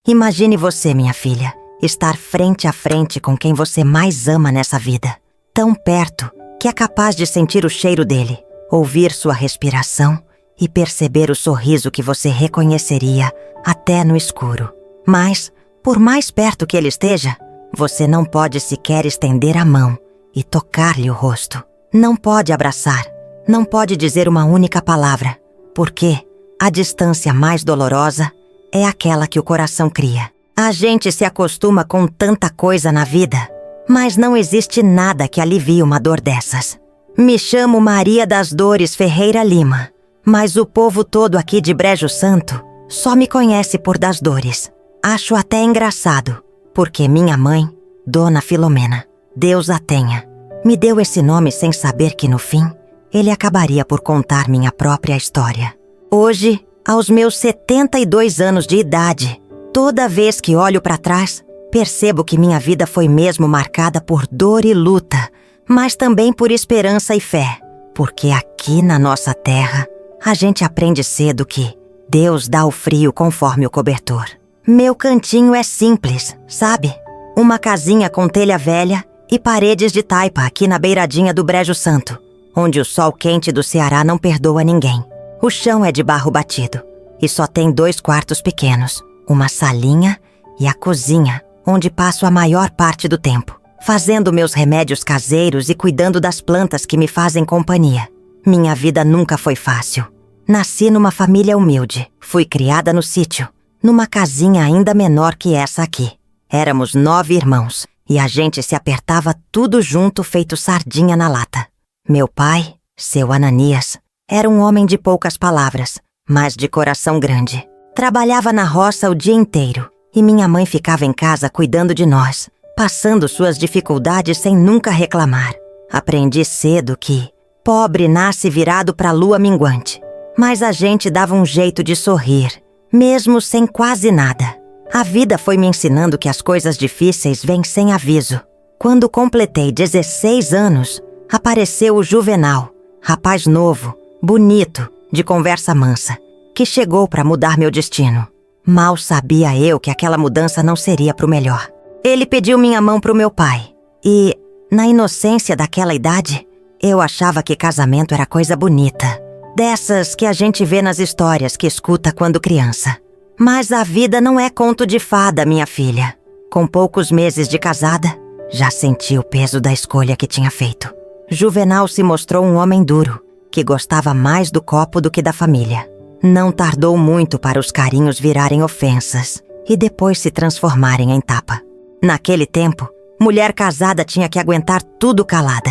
Imagine você, minha filha, estar frente a frente com quem você mais ama nessa vida. Tão perto que é capaz de sentir o cheiro dele, ouvir sua respiração e perceber o sorriso que você reconheceria até no escuro. Mas, por mais perto que ele esteja, você não pode sequer estender a mão e tocar-lhe o rosto. Não pode abraçar, não pode dizer uma única palavra, porque a distância mais dolorosa é aquela que o coração cria. A gente se acostuma com tanta coisa na vida, mas não existe nada que alivie uma dor dessas. Me chamo Maria das Dores Ferreira Lima, mas o povo todo aqui de Brejo Santo só me conhece por Das Dores. Acho até engraçado, porque minha mãe, Dona Filomena, Deus a tenha, me deu esse nome sem saber que no fim ele acabaria por contar minha própria história. Hoje, aos meus 72 anos de idade, toda vez que olho para trás, percebo que minha vida foi mesmo marcada por dor e luta, mas também por esperança e fé, porque aqui na nossa terra, a gente aprende cedo que Deus dá o frio conforme o cobertor. Meu cantinho é simples, sabe? Uma casinha com telha velha e paredes de taipa aqui na beiradinha do Brejo Santo, onde o sol quente do Ceará não perdoa ninguém. O chão é de barro batido e só tem 2 quartos pequenos, uma salinha e a cozinha, onde passo a maior parte do tempo, fazendo meus remédios caseiros e cuidando das plantas que me fazem companhia. Minha vida nunca foi fácil. Nasci numa família humilde, fui criada no sítio, numa casinha ainda menor que essa aqui. Éramos 9 irmãos e a gente se apertava tudo junto feito sardinha na lata. Meu pai, seu Ananias, era um homem de poucas palavras, mas de coração grande. Trabalhava na roça o dia inteiro e minha mãe ficava em casa cuidando de nós, passando suas dificuldades sem nunca reclamar. Aprendi cedo que pobre nasce virado para a lua minguante, mas a gente dava um jeito de sorrir, mesmo sem quase nada. A vida foi me ensinando que as coisas difíceis vêm sem aviso. Quando completei 16 anos, apareceu o Juvenal, rapaz novo, bonito, de conversa mansa, que chegou para mudar meu destino. Mal sabia eu que aquela mudança não seria pro melhor. Ele pediu minha mão pro meu pai e, na inocência daquela idade, eu achava que casamento era coisa bonita, dessas que a gente vê nas histórias que escuta quando criança. Mas a vida não é conto de fada, minha filha. Com poucos meses de casada, já senti o peso da escolha que tinha feito. Juvenal se mostrou um homem duro, que gostava mais do copo do que da família. Não tardou muito para os carinhos virarem ofensas e depois se transformarem em tapa. Naquele tempo, mulher casada tinha que aguentar tudo calada.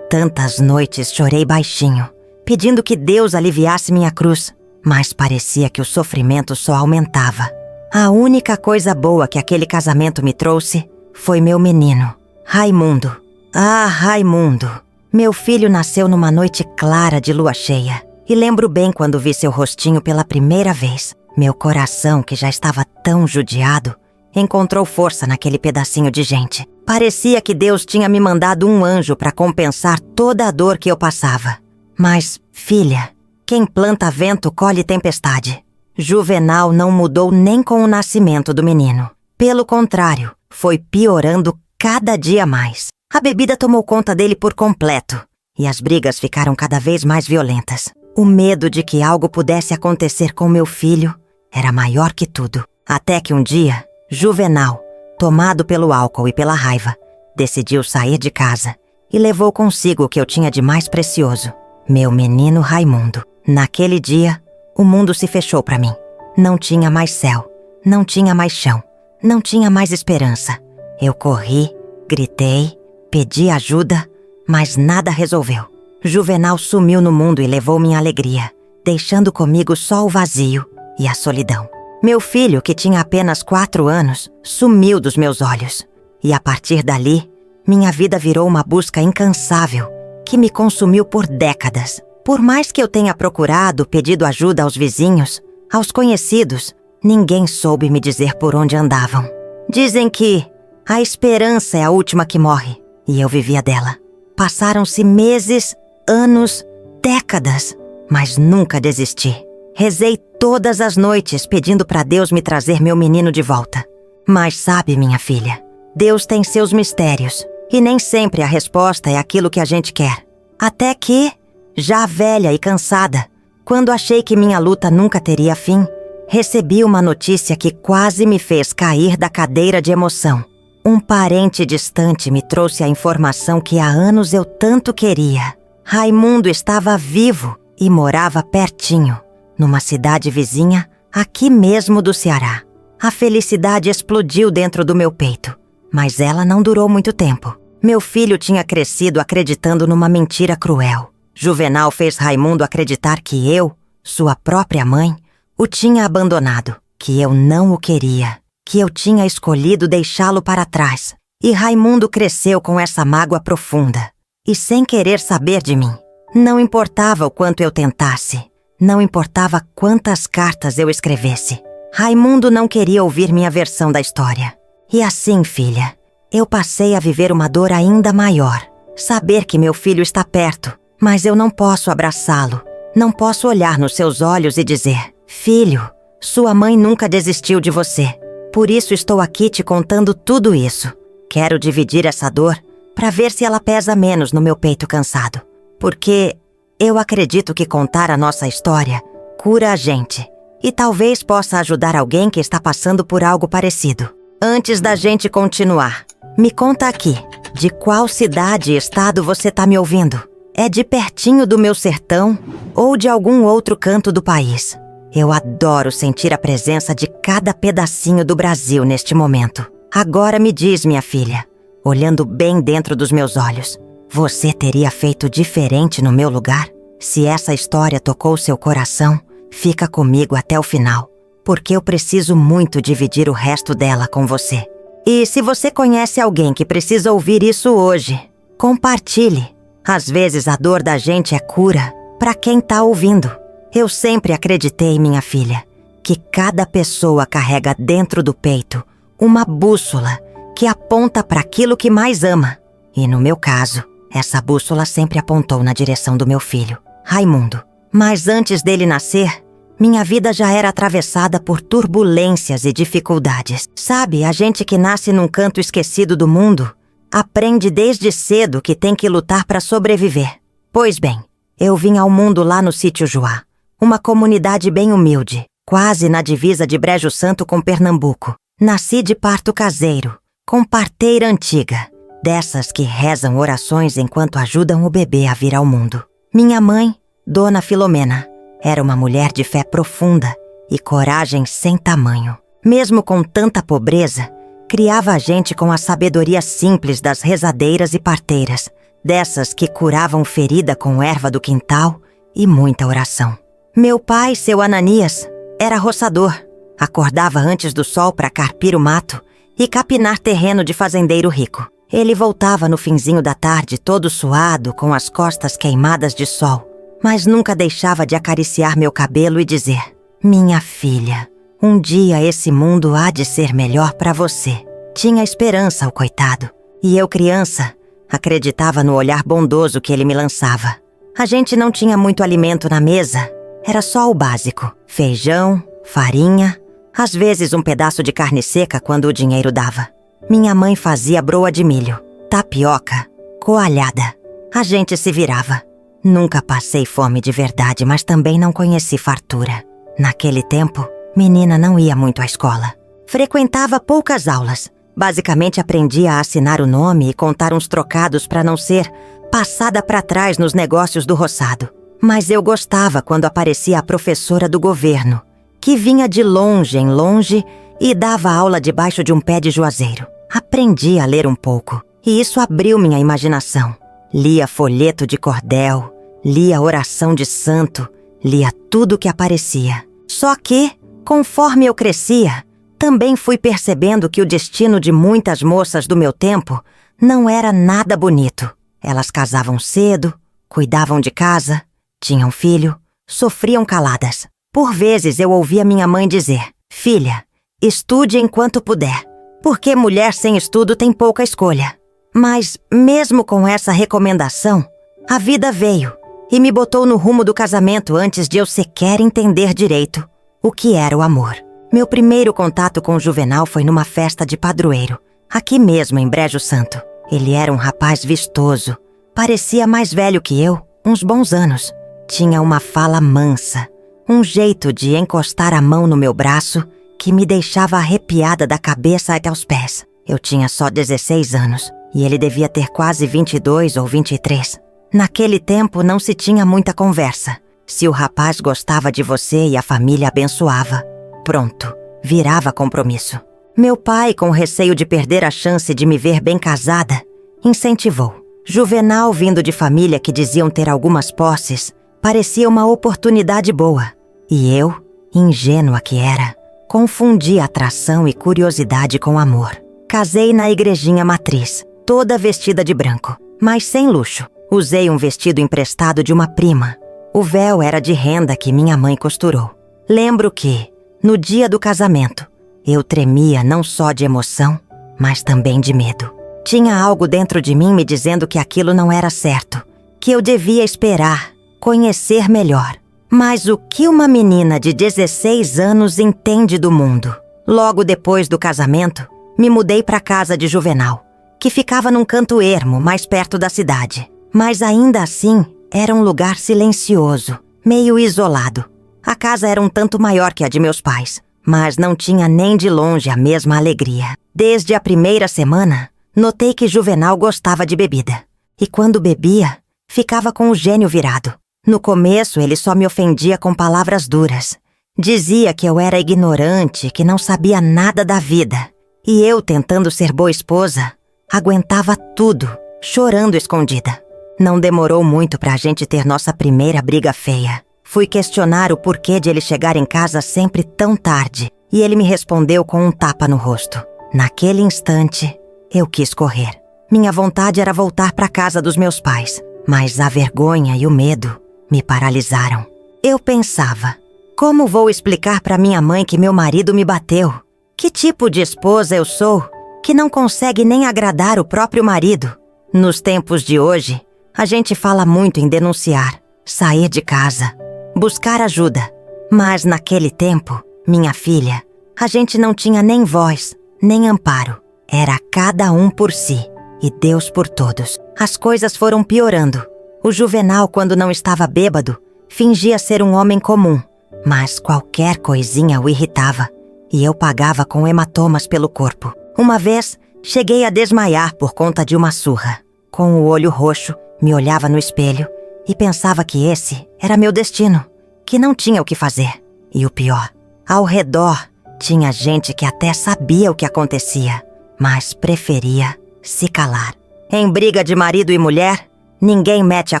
Tantas noites chorei baixinho, pedindo que Deus aliviasse minha cruz, mas parecia que o sofrimento só aumentava. A única coisa boa que aquele casamento me trouxe foi meu menino, Raimundo. Ah, Raimundo! Meu filho nasceu numa noite clara de lua cheia. E lembro bem quando vi seu rostinho pela primeira vez. Meu coração, que já estava tão judiado, encontrou força naquele pedacinho de gente. Parecia que Deus tinha me mandado um anjo para compensar toda a dor que eu passava. Mas, filha, quem planta vento colhe tempestade. Juvenal não mudou nem com o nascimento do menino. Pelo contrário, foi piorando cada dia mais. A bebida tomou conta dele por completo e as brigas ficaram cada vez mais violentas. O medo de que algo pudesse acontecer com meu filho era maior que tudo. Até que um dia, Juvenal, tomado pelo álcool e pela raiva, decidiu sair de casa e levou consigo o que eu tinha de mais precioso, meu menino Raimundo. Naquele dia, o mundo se fechou para mim. Não tinha mais céu, não tinha mais chão, não tinha mais esperança. Eu corri, gritei, pedi ajuda, mas nada resolveu. Juvenal sumiu no mundo e levou minha alegria, deixando comigo só o vazio e a solidão. Meu filho, que tinha apenas 4 anos, sumiu dos meus olhos. E a partir dali, minha vida virou uma busca incansável, que me consumiu por décadas. Por mais que eu tenha procurado, pedido ajuda aos vizinhos, aos conhecidos, ninguém soube me dizer por onde andavam. Dizem que a esperança é a última que morre, e eu vivia dela. Passaram-se meses, anos, décadas, mas nunca desisti. Rezei todas as noites pedindo para Deus me trazer meu menino de volta. Mas sabe, minha filha, Deus tem seus mistérios, e nem sempre a resposta é aquilo que a gente quer. Até que, já velha e cansada, quando achei que minha luta nunca teria fim, recebi uma notícia que quase me fez cair da cadeira de emoção. Um parente distante me trouxe a informação que há anos eu tanto queria. Raimundo estava vivo e morava pertinho, numa cidade vizinha, aqui mesmo do Ceará. A felicidade explodiu dentro do meu peito, mas ela não durou muito tempo. Meu filho tinha crescido acreditando numa mentira cruel. Juvenal fez Raimundo acreditar que eu, sua própria mãe, o tinha abandonado, que eu não o queria, que eu tinha escolhido deixá-lo para trás. E Raimundo cresceu com essa mágoa profunda, e sem querer saber de mim. Não importava o quanto eu tentasse, não importava quantas cartas eu escrevesse. Raimundo não queria ouvir minha versão da história. E assim, filha, eu passei a viver uma dor ainda maior. Saber que meu filho está perto, mas eu não posso abraçá-lo. Não posso olhar nos seus olhos e dizer: filho, sua mãe nunca desistiu de você. Por isso estou aqui te contando tudo isso. Quero dividir essa dor para ver se ela pesa menos no meu peito cansado. Porque eu acredito que contar a nossa história cura a gente. E talvez possa ajudar alguém que está passando por algo parecido. Antes da gente continuar, me conta aqui, de qual cidade e estado você está me ouvindo? É de pertinho do meu sertão ou de algum outro canto do país? Eu adoro sentir a presença de cada pedacinho do Brasil neste momento. Agora me diz, minha filha, olhando bem dentro dos meus olhos, você teria feito diferente no meu lugar? Se essa história tocou seu coração, fica comigo até o final, porque eu preciso muito dividir o resto dela com você. E se você conhece alguém que precisa ouvir isso hoje, compartilhe. Às vezes a dor da gente é cura para quem tá ouvindo. Eu sempre acreditei, minha filha, que cada pessoa carrega dentro do peito uma bússola que aponta para aquilo que mais ama. E no meu caso, essa bússola sempre apontou na direção do meu filho, Raimundo. Mas antes dele nascer, minha vida já era atravessada por turbulências e dificuldades. Sabe, a gente que nasce num canto esquecido do mundo aprende desde cedo que tem que lutar para sobreviver. Pois bem, eu vim ao mundo lá no Sítio Juá, uma comunidade bem humilde, quase na divisa de Brejo Santo com Pernambuco. Nasci de parto caseiro, com parteira antiga, dessas que rezam orações enquanto ajudam o bebê a vir ao mundo. Minha mãe, Dona Filomena, era uma mulher de fé profunda e coragem sem tamanho. Mesmo com tanta pobreza, criava a gente com a sabedoria simples das rezadeiras e parteiras, dessas que curavam ferida com erva do quintal e muita oração. Meu pai, seu Ananias, era roçador. Acordava antes do sol para carpir o mato e capinar terreno de fazendeiro rico. Ele voltava no finzinho da tarde todo suado, com as costas queimadas de sol, mas nunca deixava de acariciar meu cabelo e dizer: minha filha, um dia esse mundo há de ser melhor para você. Tinha esperança, o coitado. E eu, criança, acreditava no olhar bondoso que ele me lançava. A gente não tinha muito alimento na mesa, era só o básico: feijão, farinha, às vezes um pedaço de carne seca quando o dinheiro dava. Minha mãe fazia broa de milho, tapioca, coalhada. A gente se virava. Nunca passei fome de verdade, mas também não conheci fartura. Naquele tempo, menina não ia muito à escola. Frequentava poucas aulas. Basicamente aprendia a assinar o nome e contar uns trocados para não ser passada para trás nos negócios do roçado. Mas eu gostava quando aparecia a professora do governo, que vinha de longe em longe e dava aula debaixo de um pé de juazeiro. Aprendi a ler um pouco, e isso abriu minha imaginação. Lia folheto de cordel, lia oração de santo, lia tudo que aparecia. Só que, conforme eu crescia, também fui percebendo que o destino de muitas moças do meu tempo não era nada bonito. Elas casavam cedo, cuidavam de casa, tinham filho, sofriam caladas. Por vezes eu ouvia minha mãe dizer: filha, estude enquanto puder, porque mulher sem estudo tem pouca escolha. Mas, mesmo com essa recomendação, a vida veio e me botou no rumo do casamento antes de eu sequer entender direito o que era o amor. Meu primeiro contato com o Juvenal foi numa festa de padroeiro, aqui mesmo em Brejo Santo. Ele era um rapaz vistoso, parecia mais velho que eu, uns bons anos. Tinha uma fala mansa, um jeito de encostar a mão no meu braço que me deixava arrepiada da cabeça até os pés. Eu tinha só 16 anos e ele devia ter quase 22 ou 23. Naquele tempo não se tinha muita conversa. Se o rapaz gostava de você e a família abençoava, pronto, virava compromisso. Meu pai, com receio de perder a chance de me ver bem casada, incentivou. Juvenal, vindo de família que diziam ter algumas posses, parecia uma oportunidade boa. E eu, ingênua que era, confundi atração e curiosidade com amor. Casei na igrejinha matriz, toda vestida de branco, mas sem luxo. Usei um vestido emprestado de uma prima. O véu era de renda que minha mãe costurou. Lembro que, no dia do casamento, eu tremia não só de emoção, mas também de medo. Tinha algo dentro de mim me dizendo que aquilo não era certo, que eu devia esperar, conhecer melhor. Mas o que uma menina de 16 anos entende do mundo? Logo depois do casamento, me mudei para a casa de Juvenal, que ficava num canto ermo, mais perto da cidade. Mas ainda assim, era um lugar silencioso, meio isolado. A casa era um tanto maior que a de meus pais, mas não tinha nem de longe a mesma alegria. Desde a primeira semana, notei que Juvenal gostava de bebida. E quando bebia, ficava com o gênio virado. No começo, ele só me ofendia com palavras duras. Dizia que eu era ignorante, que não sabia nada da vida. E eu, tentando ser boa esposa, aguentava tudo, chorando escondida. Não demorou muito pra gente ter nossa primeira briga feia. Fui questionar o porquê de ele chegar em casa sempre tão tarde, e ele me respondeu com um tapa no rosto. Naquele instante, eu quis correr. Minha vontade era voltar pra casa dos meus pais, mas a vergonha e o medo me paralisaram. Eu pensava, como vou explicar pra minha mãe que meu marido me bateu? Que tipo de esposa eu sou que não consegue nem agradar o próprio marido? Nos tempos de hoje, a gente fala muito em denunciar, sair de casa, buscar ajuda. Mas naquele tempo, minha filha, a gente não tinha nem voz, nem amparo. Era cada um por si e Deus por todos. As coisas foram piorando. O Juvenal, quando não estava bêbado, fingia ser um homem comum, mas qualquer coisinha o irritava e eu pagava com hematomas pelo corpo. Uma vez, cheguei a desmaiar por conta de uma surra. Com o olho roxo, me olhava no espelho e pensava que esse era meu destino, que não tinha o que fazer. E o pior, ao redor tinha gente que até sabia o que acontecia, mas preferia se calar. Em briga de marido e mulher, ninguém mete a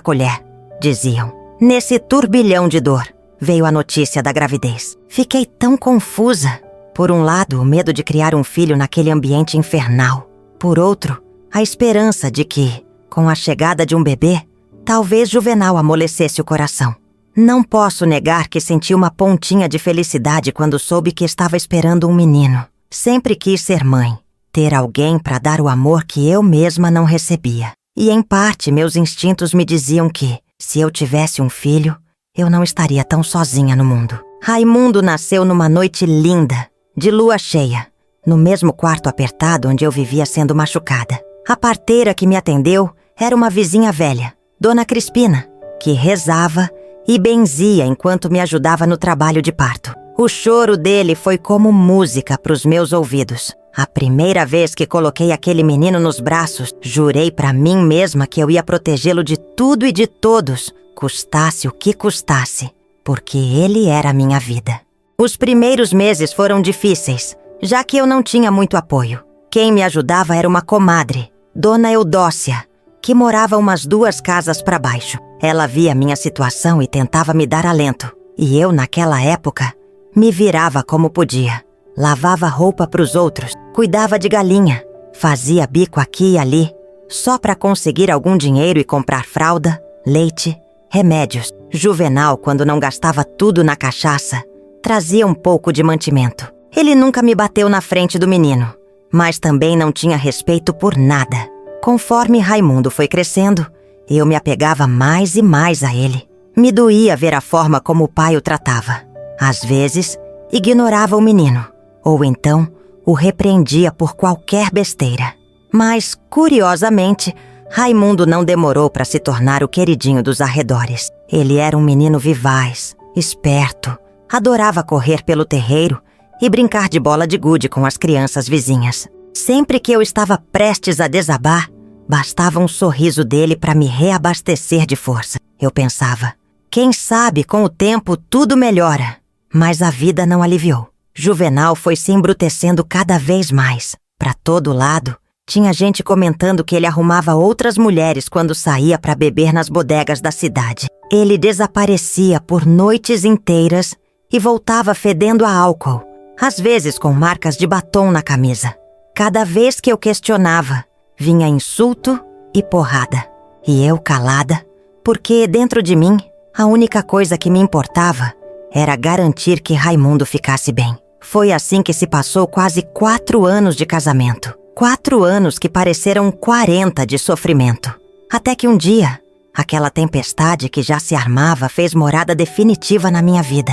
colher, diziam. Nesse turbilhão de dor, veio a notícia da gravidez. Fiquei tão confusa. Por um lado, o medo de criar um filho naquele ambiente infernal. Por outro, a esperança de que, com a chegada de um bebê, talvez Juvenal amolecesse o coração. Não posso negar que senti uma pontinha de felicidade quando soube que estava esperando um menino. Sempre quis ser mãe, ter alguém para dar o amor que eu mesma não recebia. E em parte, meus instintos me diziam que, se eu tivesse um filho, eu não estaria tão sozinha no mundo. Raimundo nasceu numa noite linda, de lua cheia, no mesmo quarto apertado onde eu vivia sendo machucada. A parteira que me atendeu era uma vizinha velha, Dona Crispina, que rezava e benzia enquanto me ajudava no trabalho de parto. O choro dele foi como música para os meus ouvidos. A primeira vez que coloquei aquele menino nos braços, jurei para mim mesma que eu ia protegê-lo de tudo e de todos, custasse o que custasse, porque ele era a minha vida. Os primeiros meses foram difíceis, já que eu não tinha muito apoio. Quem me ajudava era uma comadre, Dona Eudócia, que morava umas 2 casas para baixo. Ela via minha situação e tentava me dar alento. E eu, naquela época, me virava como podia. Lavava roupa para os outros, cuidava de galinha, fazia bico aqui e ali, só para conseguir algum dinheiro e comprar fralda, leite, remédios. Juvenal, quando não gastava tudo na cachaça, trazia um pouco de mantimento. Ele nunca me bateu na frente do menino, mas também não tinha respeito por nada. Conforme Raimundo foi crescendo, eu me apegava mais e mais a ele. Me doía ver a forma como o pai o tratava. Às vezes, ignorava o menino, ou então o repreendia por qualquer besteira. Mas, curiosamente, Raimundo não demorou para se tornar o queridinho dos arredores. Ele era um menino vivaz, esperto, adorava correr pelo terreiro e brincar de bola de gude com as crianças vizinhas. Sempre que eu estava prestes a desabar, bastava um sorriso dele para me reabastecer de força. Eu pensava, quem sabe com o tempo tudo melhora. Mas a vida não aliviou. Juvenal foi se embrutecendo cada vez mais. Para todo lado, tinha gente comentando que ele arrumava outras mulheres quando saía para beber nas bodegas da cidade. Ele desaparecia por noites inteiras e voltava fedendo a álcool, às vezes com marcas de batom na camisa. Cada vez que eu questionava, vinha insulto e porrada. E eu calada, porque dentro de mim, a única coisa que me importava era garantir que Raimundo ficasse bem. Foi assim que se passou quase 4 anos de casamento. 4 anos que pareceram 40 de sofrimento. Até que um dia, aquela tempestade que já se armava fez morada definitiva na minha vida.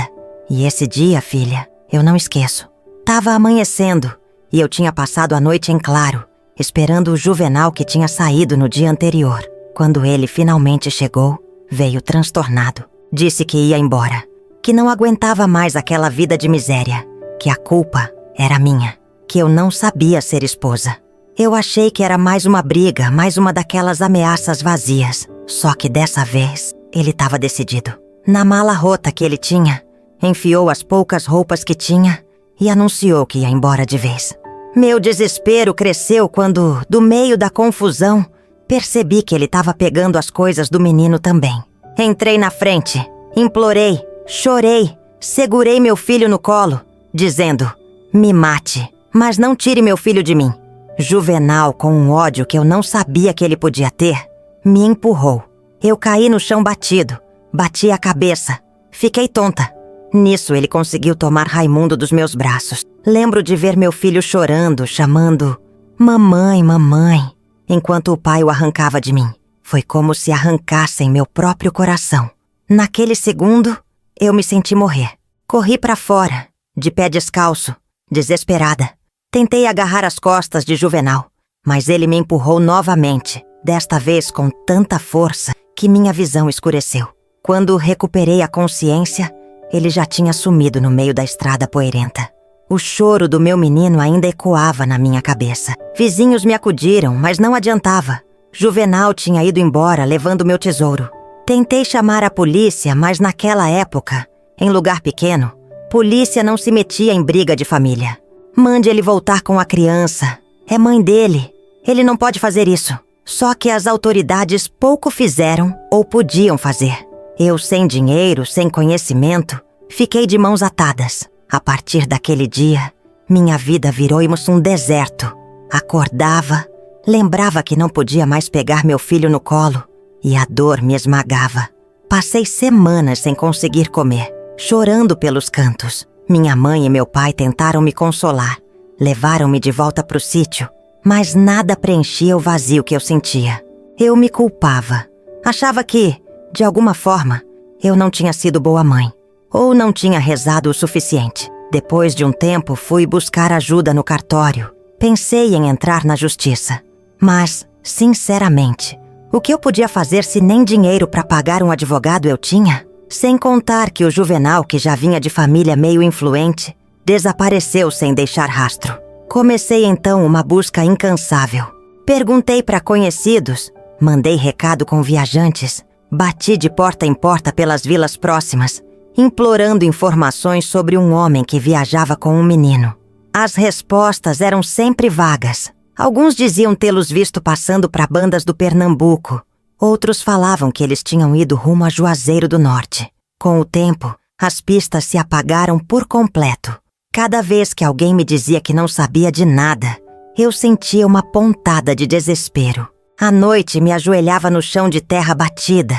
E esse dia, filha, eu não esqueço. Tava amanhecendo e eu tinha passado a noite em claro, esperando o Juvenal que tinha saído no dia anterior. Quando ele finalmente chegou, veio transtornado. Disse que ia embora, que não aguentava mais aquela vida de miséria, que a culpa era minha, que eu não sabia ser esposa. Eu achei que era mais uma briga, mais uma daquelas ameaças vazias. Só que dessa vez, ele estava decidido. Na mala rota que ele tinha, enfiou as poucas roupas que tinha e anunciou que ia embora de vez. Meu desespero cresceu quando, do meio da confusão, percebi que ele estava pegando as coisas do menino também. Entrei na frente, implorei, chorei, segurei meu filho no colo, dizendo, me mate, mas não tire meu filho de mim. Juvenal, com um ódio que eu não sabia que ele podia ter, me empurrou. Eu caí no chão batido, bati a cabeça, fiquei tonta. Nisso ele conseguiu tomar Raimundo dos meus braços. Lembro de ver meu filho chorando, chamando mamãe, mamãe, enquanto o pai o arrancava de mim. Foi como se arrancassem meu próprio coração. Naquele segundo, eu me senti morrer. Corri para fora, de pé descalço, desesperada. Tentei agarrar as costas de Juvenal, mas ele me empurrou novamente, desta vez com tanta força que minha visão escureceu. Quando recuperei a consciência, ele já tinha sumido no meio da estrada poeirenta. O choro do meu menino ainda ecoava na minha cabeça. Vizinhos me acudiram, mas não adiantava. Juvenal tinha ido embora levando meu tesouro. Tentei chamar a polícia, mas naquela época, em lugar pequeno, polícia não se metia em briga de família. Mande ele voltar com a criança. É mãe dele. Ele não pode fazer isso. Só que as autoridades pouco fizeram ou podiam fazer. Eu, sem dinheiro, sem conhecimento, fiquei de mãos atadas. A partir daquele dia, minha vida virou-se um deserto. Acordava, lembrava que não podia mais pegar meu filho no colo e a dor me esmagava. Passei semanas sem conseguir comer, chorando pelos cantos. Minha mãe e meu pai tentaram me consolar, levaram-me de volta para o sítio, mas nada preenchia o vazio que eu sentia. Eu me culpava. Achava que, de alguma forma, eu não tinha sido boa mãe, ou não tinha rezado o suficiente. Depois de um tempo, fui buscar ajuda no cartório. Pensei em entrar na justiça. Mas, sinceramente, o que eu podia fazer se nem dinheiro para pagar um advogado eu tinha? Sem contar que o Juvenal, que já vinha de família meio influente, desapareceu sem deixar rastro. Comecei então uma busca incansável. Perguntei para conhecidos, mandei recado com viajantes, bati de porta em porta pelas vilas próximas, implorando informações sobre um homem que viajava com um menino. As respostas eram sempre vagas. Alguns diziam tê-los visto passando para bandas do Pernambuco. Outros falavam que eles tinham ido rumo a Juazeiro do Norte. Com o tempo, as pistas se apagaram por completo. Cada vez que alguém me dizia que não sabia de nada, eu sentia uma pontada de desespero. À noite, me ajoelhava no chão de terra batida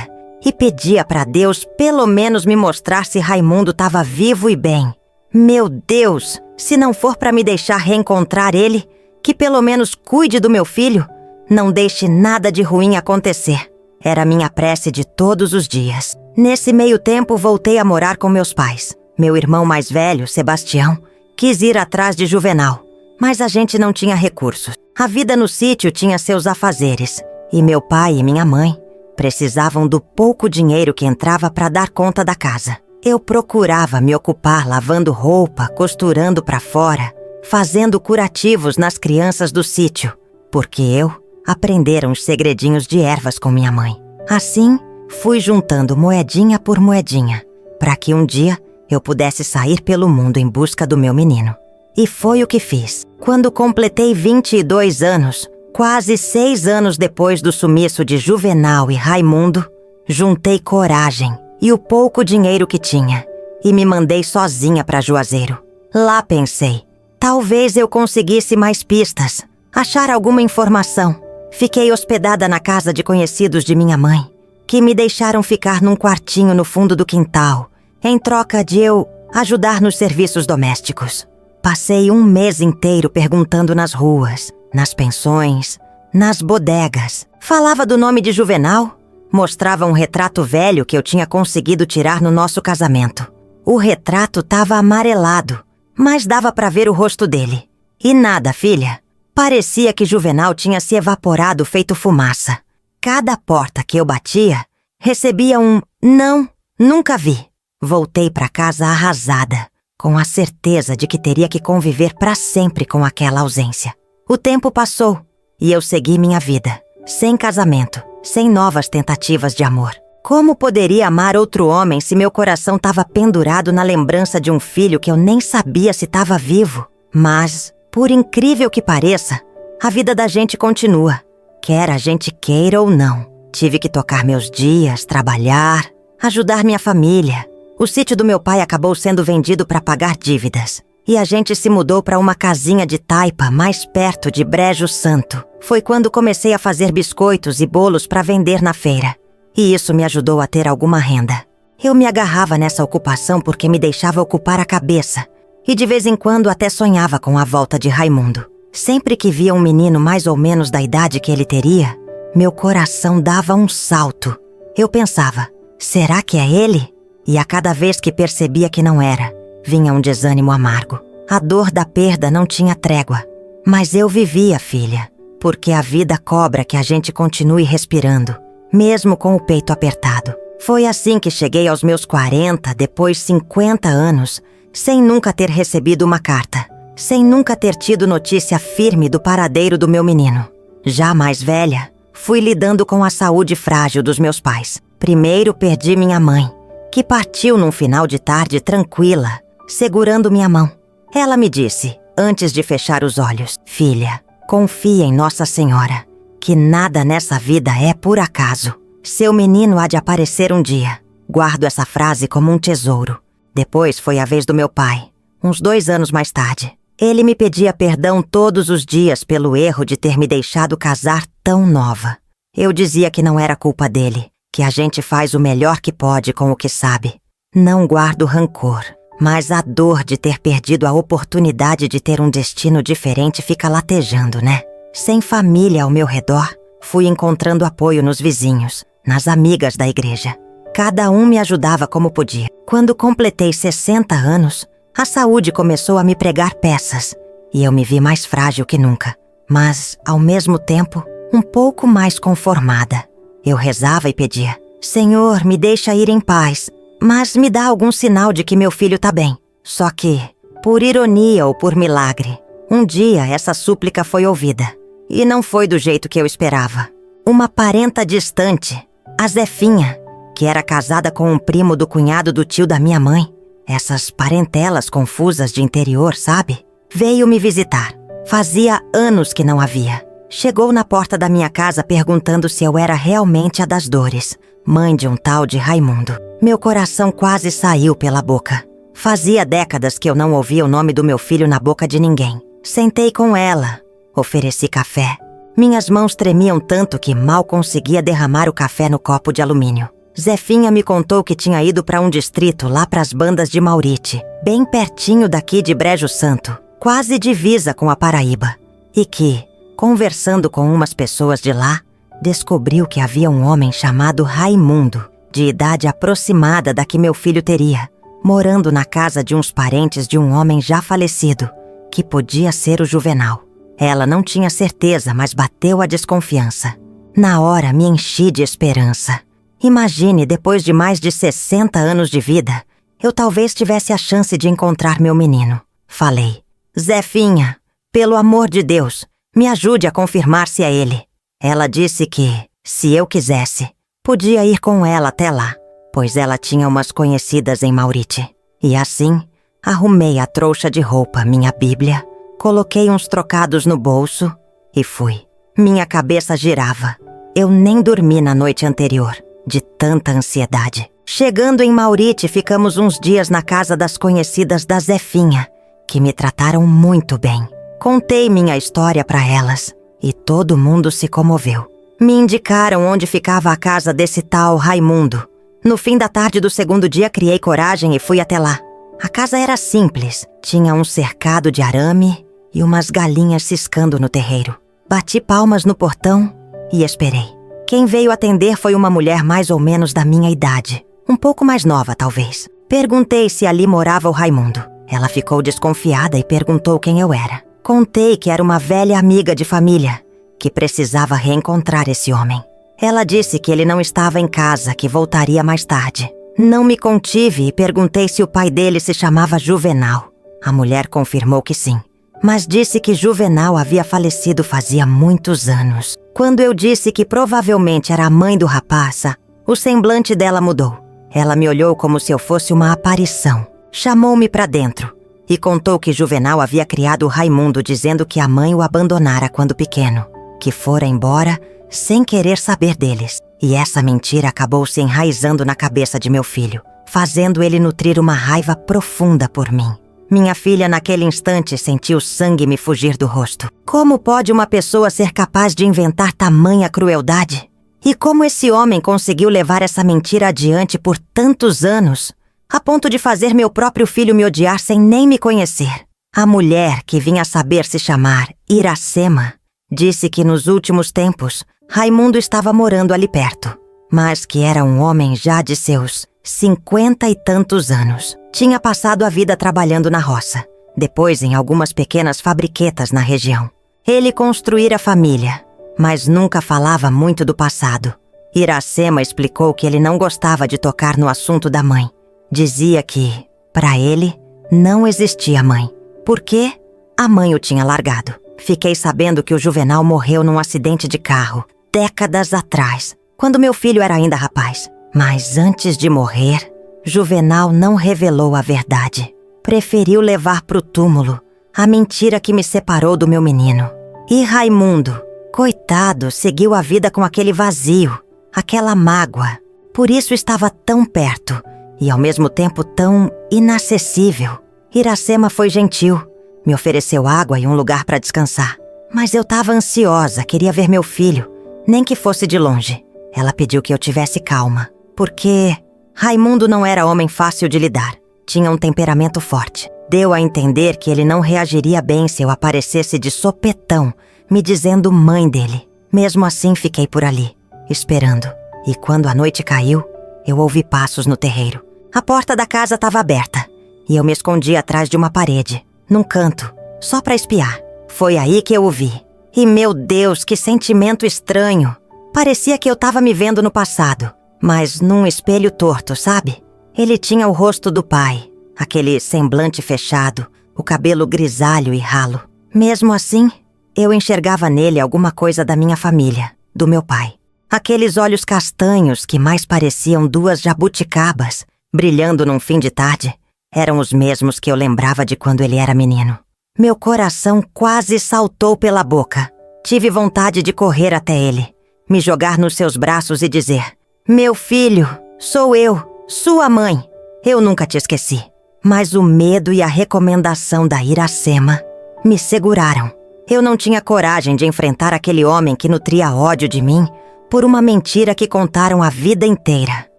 e pedia para Deus pelo menos me mostrar se Raimundo estava vivo e bem. Meu Deus, se não for para me deixar reencontrar ele, que pelo menos cuide do meu filho. Não deixe nada de ruim acontecer. Era minha prece de todos os dias. Nesse meio tempo, voltei a morar com meus pais. Meu irmão mais velho, Sebastião, quis ir atrás de Juvenal, mas a gente não tinha recursos. A vida no sítio tinha seus afazeres, e meu pai e minha mãe precisavam do pouco dinheiro que entrava para dar conta da casa. Eu procurava me ocupar lavando roupa, costurando para fora, fazendo curativos nas crianças do sítio, porque eu aprendera uns segredinhos de ervas com minha mãe. Assim, fui juntando moedinha por moedinha, para que um dia eu pudesse sair pelo mundo em busca do meu menino. E foi o que fiz. Quando completei 22 anos, quase 6 anos depois do sumiço de Juvenal e Raimundo, juntei coragem e o pouco dinheiro que tinha e me mandei sozinha para Juazeiro. Lá pensei, talvez eu conseguisse mais pistas, achar alguma informação. Fiquei hospedada na casa de conhecidos de minha mãe, que me deixaram ficar num quartinho no fundo do quintal, em troca de eu ajudar nos serviços domésticos. Passei um mês inteiro perguntando nas ruas, nas pensões, nas bodegas. Falava do nome de Juvenal, mostrava um retrato velho que eu tinha conseguido tirar no nosso casamento. O retrato estava amarelado, mas dava para ver o rosto dele. E nada, filha. Parecia que Juvenal tinha se evaporado feito fumaça. Cada porta que eu batia, recebia um "não, nunca vi". Voltei para casa arrasada, com a certeza de que teria que conviver para sempre com aquela ausência. O tempo passou e eu segui minha vida, sem casamento, sem novas tentativas de amor. Como poderia amar outro homem se meu coração estava pendurado na lembrança de um filho que eu nem sabia se estava vivo? Mas, por incrível que pareça, a vida da gente continua, quer a gente queira ou não. Tive que tocar meus dias, trabalhar, ajudar minha família. O sítio do meu pai acabou sendo vendido para pagar dívidas. E a gente se mudou para uma casinha de taipa mais perto de Brejo Santo. Foi quando comecei a fazer biscoitos e bolos para vender na feira. E isso me ajudou a ter alguma renda. Eu me agarrava nessa ocupação porque me deixava ocupar a cabeça. E de vez em quando até sonhava com a volta de Raimundo. Sempre que via um menino mais ou menos da idade que ele teria, meu coração dava um salto. Eu pensava, será que é ele? E a cada vez que percebia que não era, vinha um desânimo amargo. A dor da perda não tinha trégua. Mas eu vivia, filha, porque a vida cobra que a gente continue respirando, mesmo com o peito apertado. Foi assim que cheguei aos meus 40, depois 50 anos, sem nunca ter recebido uma carta, sem nunca ter tido notícia firme do paradeiro do meu menino. Já mais velha, fui lidando com a saúde frágil dos meus pais. Primeiro perdi minha mãe, que partiu num final de tarde tranquila, segurando minha mão. Ela me disse, antes de fechar os olhos, filha, confia em Nossa Senhora, que nada nessa vida é por acaso. Seu menino há de aparecer um dia. Guardo essa frase como um tesouro. Depois foi a vez do meu pai, uns 2 anos mais tarde. Ele me pedia perdão todos os dias pelo erro de ter me deixado casar tão nova. Eu dizia que não era culpa dele, que a gente faz o melhor que pode com o que sabe. Não guardo rancor, mas a dor de ter perdido a oportunidade de ter um destino diferente fica latejando, né? Sem família ao meu redor, fui encontrando apoio nos vizinhos, nas amigas da igreja. Cada um me ajudava como podia. Quando completei 60 anos, a saúde começou a me pregar peças e eu me vi mais frágil que nunca, mas, ao mesmo tempo, um pouco mais conformada. Eu rezava e pedia, Senhor, me deixa ir em paz, mas me dá algum sinal de que meu filho tá bem. Só que, por ironia ou por milagre, um dia essa súplica foi ouvida. E não foi do jeito que eu esperava. Uma parenta distante, a Zefinha, que era casada com um primo do cunhado do tio da minha mãe, essas parentelas confusas de interior, sabe? Veio me visitar. Fazia anos que não a via. Chegou na porta da minha casa perguntando se eu era realmente a das Dores, mãe de um tal de Raimundo. Meu coração quase saiu pela boca. Fazia décadas que eu não ouvia o nome do meu filho na boca de ninguém. Sentei com ela, ofereci café. Minhas mãos tremiam tanto que mal conseguia derramar o café no copo de alumínio. Zefinha me contou que tinha ido para um distrito lá pras bandas de Mauriti, bem pertinho daqui de Brejo Santo, quase divisa com a Paraíba. E que, conversando com umas pessoas de lá, descobriu que havia um homem chamado Raimundo, de idade aproximada da que meu filho teria, morando na casa de uns parentes de um homem já falecido, que podia ser o Juvenal. Ela não tinha certeza, mas bateu a desconfiança. Na hora, me enchi de esperança. Imagine, depois de mais de 60 anos de vida, eu talvez tivesse a chance de encontrar meu menino. Falei: Zefinha, pelo amor de Deus, me ajude a confirmar se é ele. Ela disse que, se eu quisesse, podia ir com ela até lá, pois ela tinha umas conhecidas em Mauritius. E assim, arrumei a trouxa de roupa, minha Bíblia, coloquei uns trocados no bolso e fui. Minha cabeça girava. Eu nem dormi na noite anterior, de tanta ansiedade. Chegando em Mauritius, ficamos uns dias na casa das conhecidas da Zefinha, que me trataram muito bem. Contei minha história para elas e todo mundo se comoveu. Me indicaram onde ficava a casa desse tal Raimundo. No fim da tarde do segundo dia, criei coragem e fui até lá. A casa era simples, tinha um cercado de arame e umas galinhas ciscando no terreiro. Bati palmas no portão e esperei. Quem veio atender foi uma mulher mais ou menos da minha idade, um pouco mais nova talvez. Perguntei se ali morava o Raimundo. Ela ficou desconfiada e perguntou quem eu era. Contei que era uma velha amiga de família, que precisava reencontrar esse homem. Ela disse que ele não estava em casa, que voltaria mais tarde. Não me contive e perguntei se o pai dele se chamava Juvenal. A mulher confirmou que sim, mas disse que Juvenal havia falecido fazia muitos anos. Quando eu disse que provavelmente era a mãe do rapaz, o semblante dela mudou. Ela me olhou como se eu fosse uma aparição. Chamou-me para dentro e contou que Juvenal havia criado o Raimundo, dizendo que a mãe o abandonara quando pequeno, que fora embora sem querer saber deles. E essa mentira acabou se enraizando na cabeça de meu filho, fazendo ele nutrir uma raiva profunda por mim. Minha filha, naquele instante, sentiu sangue me fugir do rosto. Como pode uma pessoa ser capaz de inventar tamanha crueldade? E como esse homem conseguiu levar essa mentira adiante por tantos anos, a ponto de fazer meu próprio filho me odiar sem nem me conhecer? A mulher, que vinha saber se chamar Iracema, disse que nos últimos tempos Raimundo estava morando ali perto, mas que era um homem já de seus 50 e tantos anos. Tinha passado a vida trabalhando na roça, depois em algumas pequenas fabriquetas na região. Ele construíra família, mas nunca falava muito do passado. Iracema explicou que ele não gostava de tocar no assunto da mãe. Dizia que, para ele, não existia mãe, porque a mãe o tinha largado. Fiquei sabendo que o Juvenal morreu num acidente de carro, décadas atrás, quando meu filho era ainda rapaz. Mas antes de morrer, Juvenal não revelou a verdade. Preferiu levar pro túmulo a mentira que me separou do meu menino. E Raimundo, coitado, seguiu a vida com aquele vazio, aquela mágoa. Por isso estava tão perto e ao mesmo tempo tão inacessível. Iracema foi gentil, me ofereceu água e um lugar para descansar. Mas eu estava ansiosa, queria ver meu filho, nem que fosse de longe. Ela pediu que eu tivesse calma, porque Raimundo não era homem fácil de lidar. Tinha um temperamento forte. Deu a entender que ele não reagiria bem se eu aparecesse de sopetão, me dizendo mãe dele. Mesmo assim, fiquei por ali, esperando. E quando a noite caiu, eu ouvi passos no terreiro. A porta da casa estava aberta, e eu me escondi atrás de uma parede, num canto, só para espiar. Foi aí que eu o vi. E meu Deus, que sentimento estranho! Parecia que eu estava me vendo no passado, mas num espelho torto, sabe? Ele tinha o rosto do pai, aquele semblante fechado, o cabelo grisalho e ralo. Mesmo assim, eu enxergava nele alguma coisa da minha família, do meu pai. Aqueles olhos castanhos que mais pareciam duas jabuticabas, brilhando num fim de tarde, eram os mesmos que eu lembrava de quando ele era menino. Meu coração quase saltou pela boca. Tive vontade de correr até ele, me jogar nos seus braços e dizer: meu filho, sou eu, sua mãe. Eu nunca te esqueci. Mas o medo e a recomendação da Iracema me seguraram. Eu não tinha coragem de enfrentar aquele homem que nutria ódio de mim por uma mentira que contaram a vida inteira.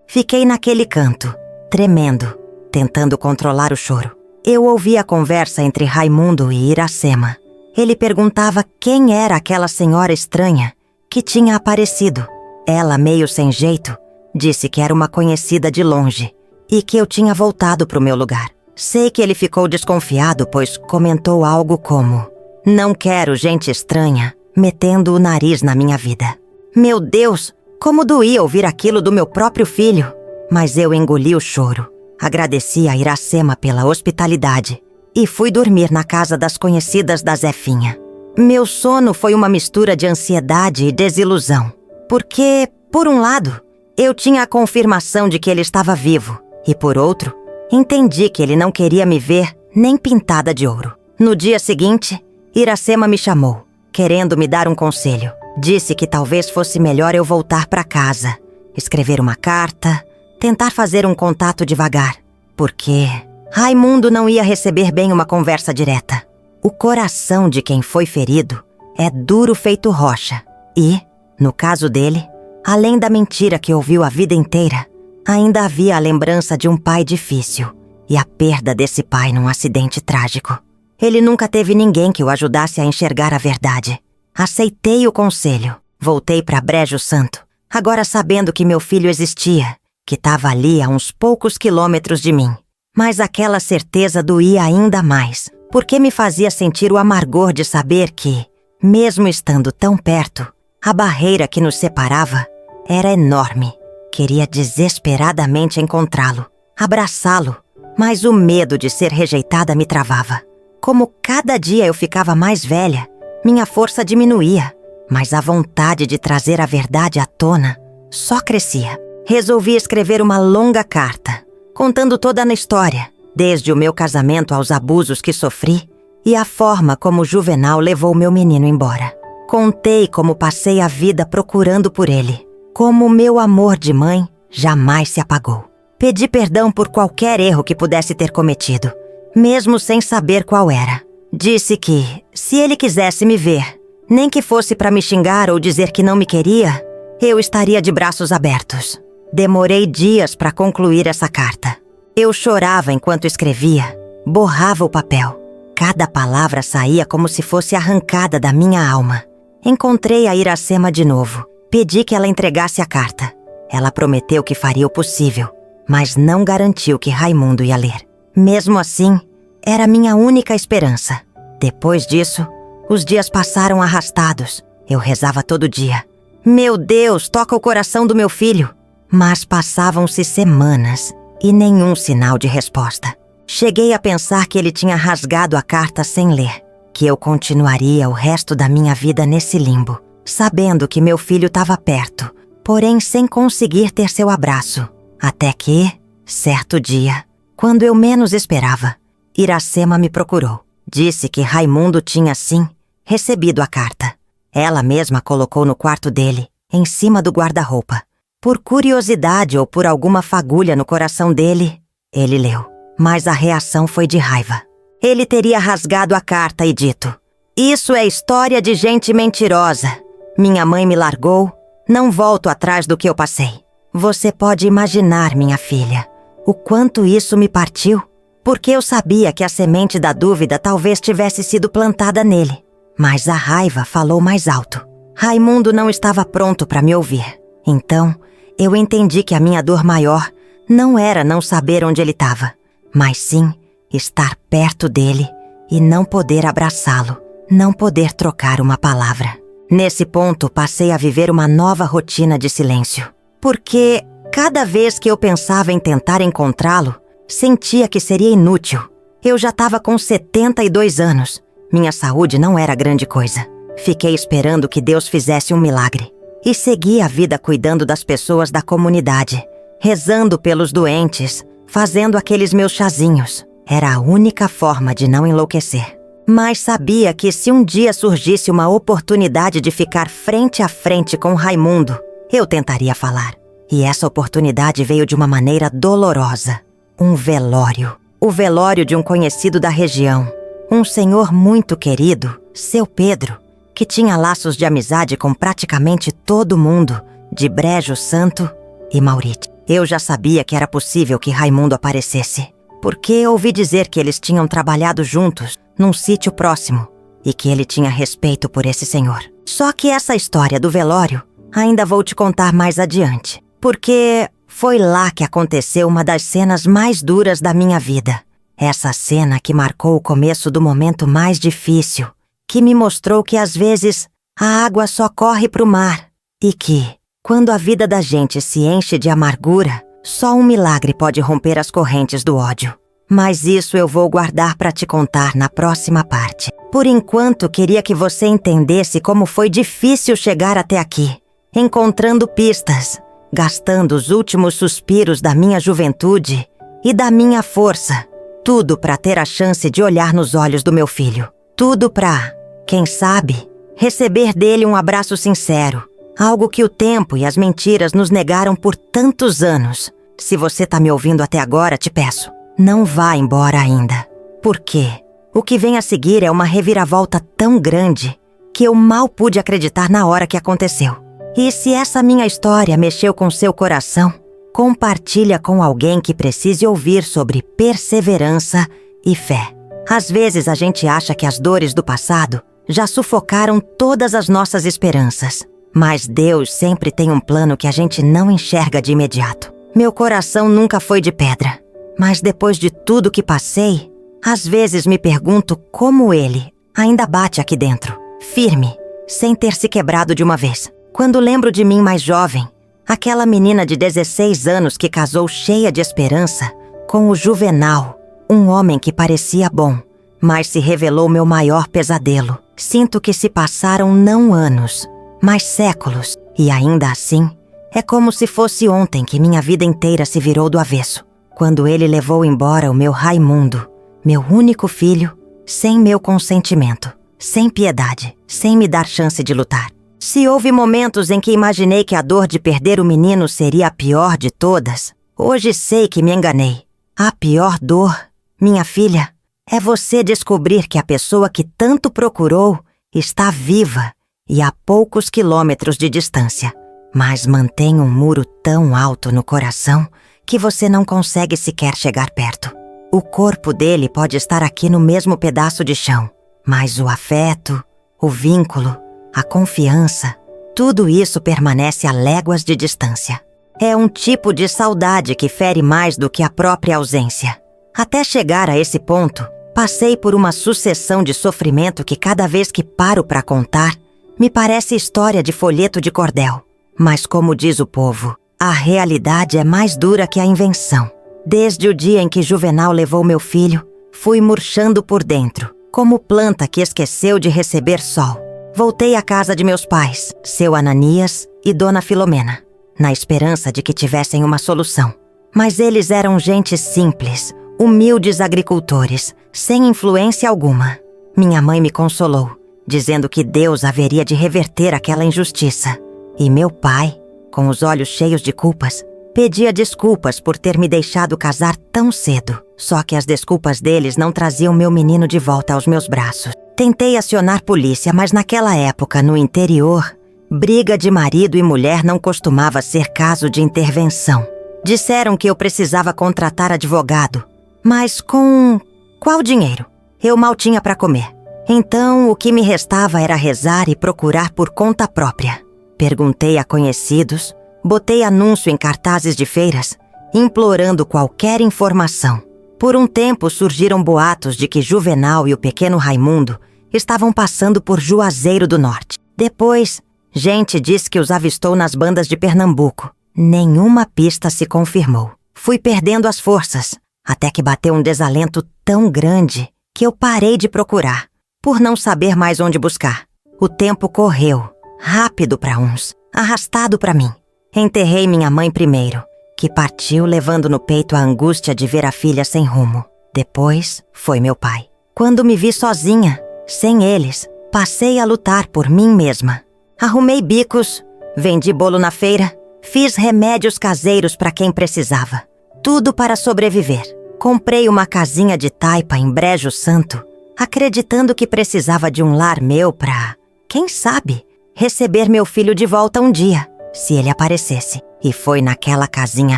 Fiquei naquele canto, tremendo, tentando controlar o choro. Eu ouvi a conversa entre Raimundo e Iracema. Ele perguntava quem era aquela senhora estranha que tinha aparecido. Ela, meio sem jeito, disse que era uma conhecida de longe e que eu tinha voltado para o meu lugar. Sei que ele ficou desconfiado, pois comentou algo como: "Não quero gente estranha metendo o nariz na minha vida." Meu Deus, como doía ouvir aquilo do meu próprio filho. Mas eu engoli o choro, agradeci a Iracema pela hospitalidade e fui dormir na casa das conhecidas da Zefinha. Meu sono foi uma mistura de ansiedade e desilusão, porque, por um lado, eu tinha a confirmação de que ele estava vivo e, por outro, entendi que ele não queria me ver nem pintada de ouro. No dia seguinte, Iracema me chamou, querendo me dar um conselho. Disse que talvez fosse melhor eu voltar para casa, escrever uma carta, tentar fazer um contato devagar, porque Raimundo não ia receber bem uma conversa direta. O coração de quem foi ferido é duro feito rocha e, no caso dele, além da mentira que ouviu a vida inteira, ainda havia a lembrança de um pai difícil e a perda desse pai num acidente trágico. Ele nunca teve ninguém que o ajudasse a enxergar a verdade. Aceitei o conselho, voltei para Brejo Santo, agora sabendo que meu filho existia, que estava ali a uns poucos quilômetros de mim. Mas aquela certeza doía ainda mais, porque me fazia sentir o amargor de saber que, mesmo estando tão perto, a barreira que nos separava era enorme. Queria desesperadamente encontrá-lo, abraçá-lo, mas o medo de ser rejeitada me travava. Como cada dia eu ficava mais velha, minha força diminuía, mas a vontade de trazer a verdade à tona só crescia. Resolvi escrever uma longa carta, contando toda a história, desde o meu casamento aos abusos que sofri e a forma como Juvenal levou meu menino embora. Contei como passei a vida procurando por ele, como meu amor de mãe jamais se apagou. Pedi perdão por qualquer erro que pudesse ter cometido, mesmo sem saber qual era. Disse que, se ele quisesse me ver, nem que fosse para me xingar ou dizer que não me queria, eu estaria de braços abertos. Demorei dias para concluir essa carta. Eu chorava enquanto escrevia, borrava o papel. Cada palavra saía como se fosse arrancada da minha alma. Encontrei a Iracema de novo. Pedi que ela entregasse a carta. Ela prometeu que faria o possível, mas não garantiu que Raimundo ia ler. Mesmo assim, era minha única esperança. Depois disso, os dias passaram arrastados. Eu rezava todo dia. Meu Deus, toca o coração do meu filho. Mas passavam-se semanas e nenhum sinal de resposta. Cheguei a pensar que ele tinha rasgado a carta sem ler, que eu continuaria o resto da minha vida nesse limbo, sabendo que meu filho estava perto, porém sem conseguir ter seu abraço. Até que, certo dia, quando eu menos esperava, Iracema me procurou. Disse que Raimundo tinha, sim, recebido a carta. Ela mesma colocou no quarto dele, em cima do guarda-roupa. Por curiosidade ou por alguma fagulha no coração dele, ele leu. Mas a reação foi de raiva. Ele teria rasgado a carta e dito: "Isso é história de gente mentirosa. Minha mãe me largou, não volto atrás do que eu passei." Você pode imaginar, minha filha, o quanto isso me partiu, porque eu sabia que a semente da dúvida talvez tivesse sido plantada nele. Mas a raiva falou mais alto. Raimundo não estava pronto para me ouvir. Então, eu entendi que a minha dor maior não era não saber onde ele estava, mas sim estar perto dele e não poder abraçá-lo, não poder trocar uma palavra. Nesse ponto, passei a viver uma nova rotina de silêncio, porque cada vez que eu pensava em tentar encontrá-lo, sentia que seria inútil. Eu já estava com 72 anos. Minha saúde não era grande coisa. Fiquei esperando que Deus fizesse um milagre. E segui a vida cuidando das pessoas da comunidade, rezando pelos doentes, fazendo aqueles meus chazinhos. Era a única forma de não enlouquecer. Mas sabia que se um dia surgisse uma oportunidade de ficar frente a frente com Raimundo, eu tentaria falar. E essa oportunidade veio de uma maneira dolorosa. Um velório. O velório de um conhecido da região. Um senhor muito querido, seu Pedro, que tinha laços de amizade com praticamente todo mundo, de Brejo Santo e Maurite. Eu já sabia que era possível que Raimundo aparecesse, porque ouvi dizer que eles tinham trabalhado juntos num sítio próximo e que ele tinha respeito por esse senhor. Só que essa história do velório ainda vou te contar mais adiante, porque Foi lá que aconteceu uma das cenas mais duras da minha vida. Essa cena que marcou o começo do momento mais difícil, que me mostrou que às vezes a água só corre pro mar e que, quando a vida da gente se enche de amargura, só um milagre pode romper as correntes do ódio. Mas isso eu vou guardar para te contar na próxima parte. Por enquanto, queria que você entendesse como foi difícil chegar até aqui, encontrando pistas, gastando os últimos suspiros da minha juventude e da minha força. Tudo para ter a chance de olhar nos olhos do meu filho. Tudo para, quem sabe, receber dele um abraço sincero. Algo que o tempo e as mentiras nos negaram por tantos anos. Se você tá me ouvindo até agora, te peço, não vá embora ainda. Por quê? O que vem a seguir é uma reviravolta tão grande que eu mal pude acreditar na hora que aconteceu. E se essa minha história mexeu com seu coração, compartilha com alguém que precise ouvir sobre perseverança e fé. Às vezes a gente acha que as dores do passado já sufocaram todas as nossas esperanças. Mas Deus sempre tem um plano que a gente não enxerga de imediato. Meu coração nunca foi de pedra, mas depois de tudo que passei, às vezes me pergunto como ele ainda bate aqui dentro, firme, sem ter se quebrado de uma vez. Quando lembro de mim mais jovem, aquela menina de 16 anos que casou cheia de esperança com o Juvenal, um homem que parecia bom, mas se revelou meu maior pesadelo. Sinto que se passaram não anos, mas séculos, e ainda assim, é como se fosse ontem que minha vida inteira se virou do avesso, quando ele levou embora o meu Raimundo, meu único filho, sem meu consentimento, sem piedade, sem me dar chance de lutar. Se houve momentos em que imaginei que a dor de perder o menino seria a pior de todas, hoje sei que me enganei. A pior dor, minha filha, é você descobrir que a pessoa que tanto procurou está viva e a poucos quilômetros de distância, mas mantém um muro tão alto no coração que você não consegue sequer chegar perto. O corpo dele pode estar aqui no mesmo pedaço de chão, mas o afeto, o vínculo, a confiança, tudo isso permanece a léguas de distância. É um tipo de saudade que fere mais do que a própria ausência. Até chegar a esse ponto, passei por uma sucessão de sofrimento que cada vez que paro para contar, me parece história de folheto de cordel. Mas como diz o povo, a realidade é mais dura que a invenção. Desde o dia em que Juvenal levou meu filho, fui murchando por dentro, como planta que esqueceu de receber sol. Voltei à casa de meus pais, seu Ananias e Dona Filomena, na esperança de que tivessem uma solução. Mas eles eram gente simples, humildes agricultores, sem influência alguma. Minha mãe me consolou, dizendo que Deus haveria de reverter aquela injustiça. E meu pai, com os olhos cheios de culpas, pedia desculpas por ter me deixado casar tão cedo. Só que as desculpas deles não traziam meu menino de volta aos meus braços. Tentei acionar polícia, mas naquela época, no interior, briga de marido e mulher não costumava ser caso de intervenção. Disseram que eu precisava contratar advogado, mas com qual dinheiro? Eu mal tinha para comer. Então, o que me restava era rezar e procurar por conta própria. Perguntei a conhecidos, botei anúncio em cartazes de feiras, implorando qualquer informação. Por um tempo surgiram boatos de que Juvenal e o pequeno Raimundo estavam passando por Juazeiro do Norte. Depois, gente disse que os avistou nas bandas de Pernambuco. Nenhuma pista se confirmou. Fui perdendo as forças, até que bateu um desalento tão grande que eu parei de procurar, por não saber mais onde buscar. O tempo correu, rápido para uns, arrastado para mim. Enterrei minha mãe primeiro, que partiu levando no peito a angústia de ver a filha sem rumo. Depois foi meu pai. Quando me vi sozinha, sem eles, passei a lutar por mim mesma. Arrumei bicos, vendi bolo na feira, fiz remédios caseiros para quem precisava. Tudo para sobreviver. Comprei uma casinha de taipa em Brejo Santo, acreditando que precisava de um lar meu para, quem sabe, receber meu filho de volta um dia, se ele aparecesse. E foi naquela casinha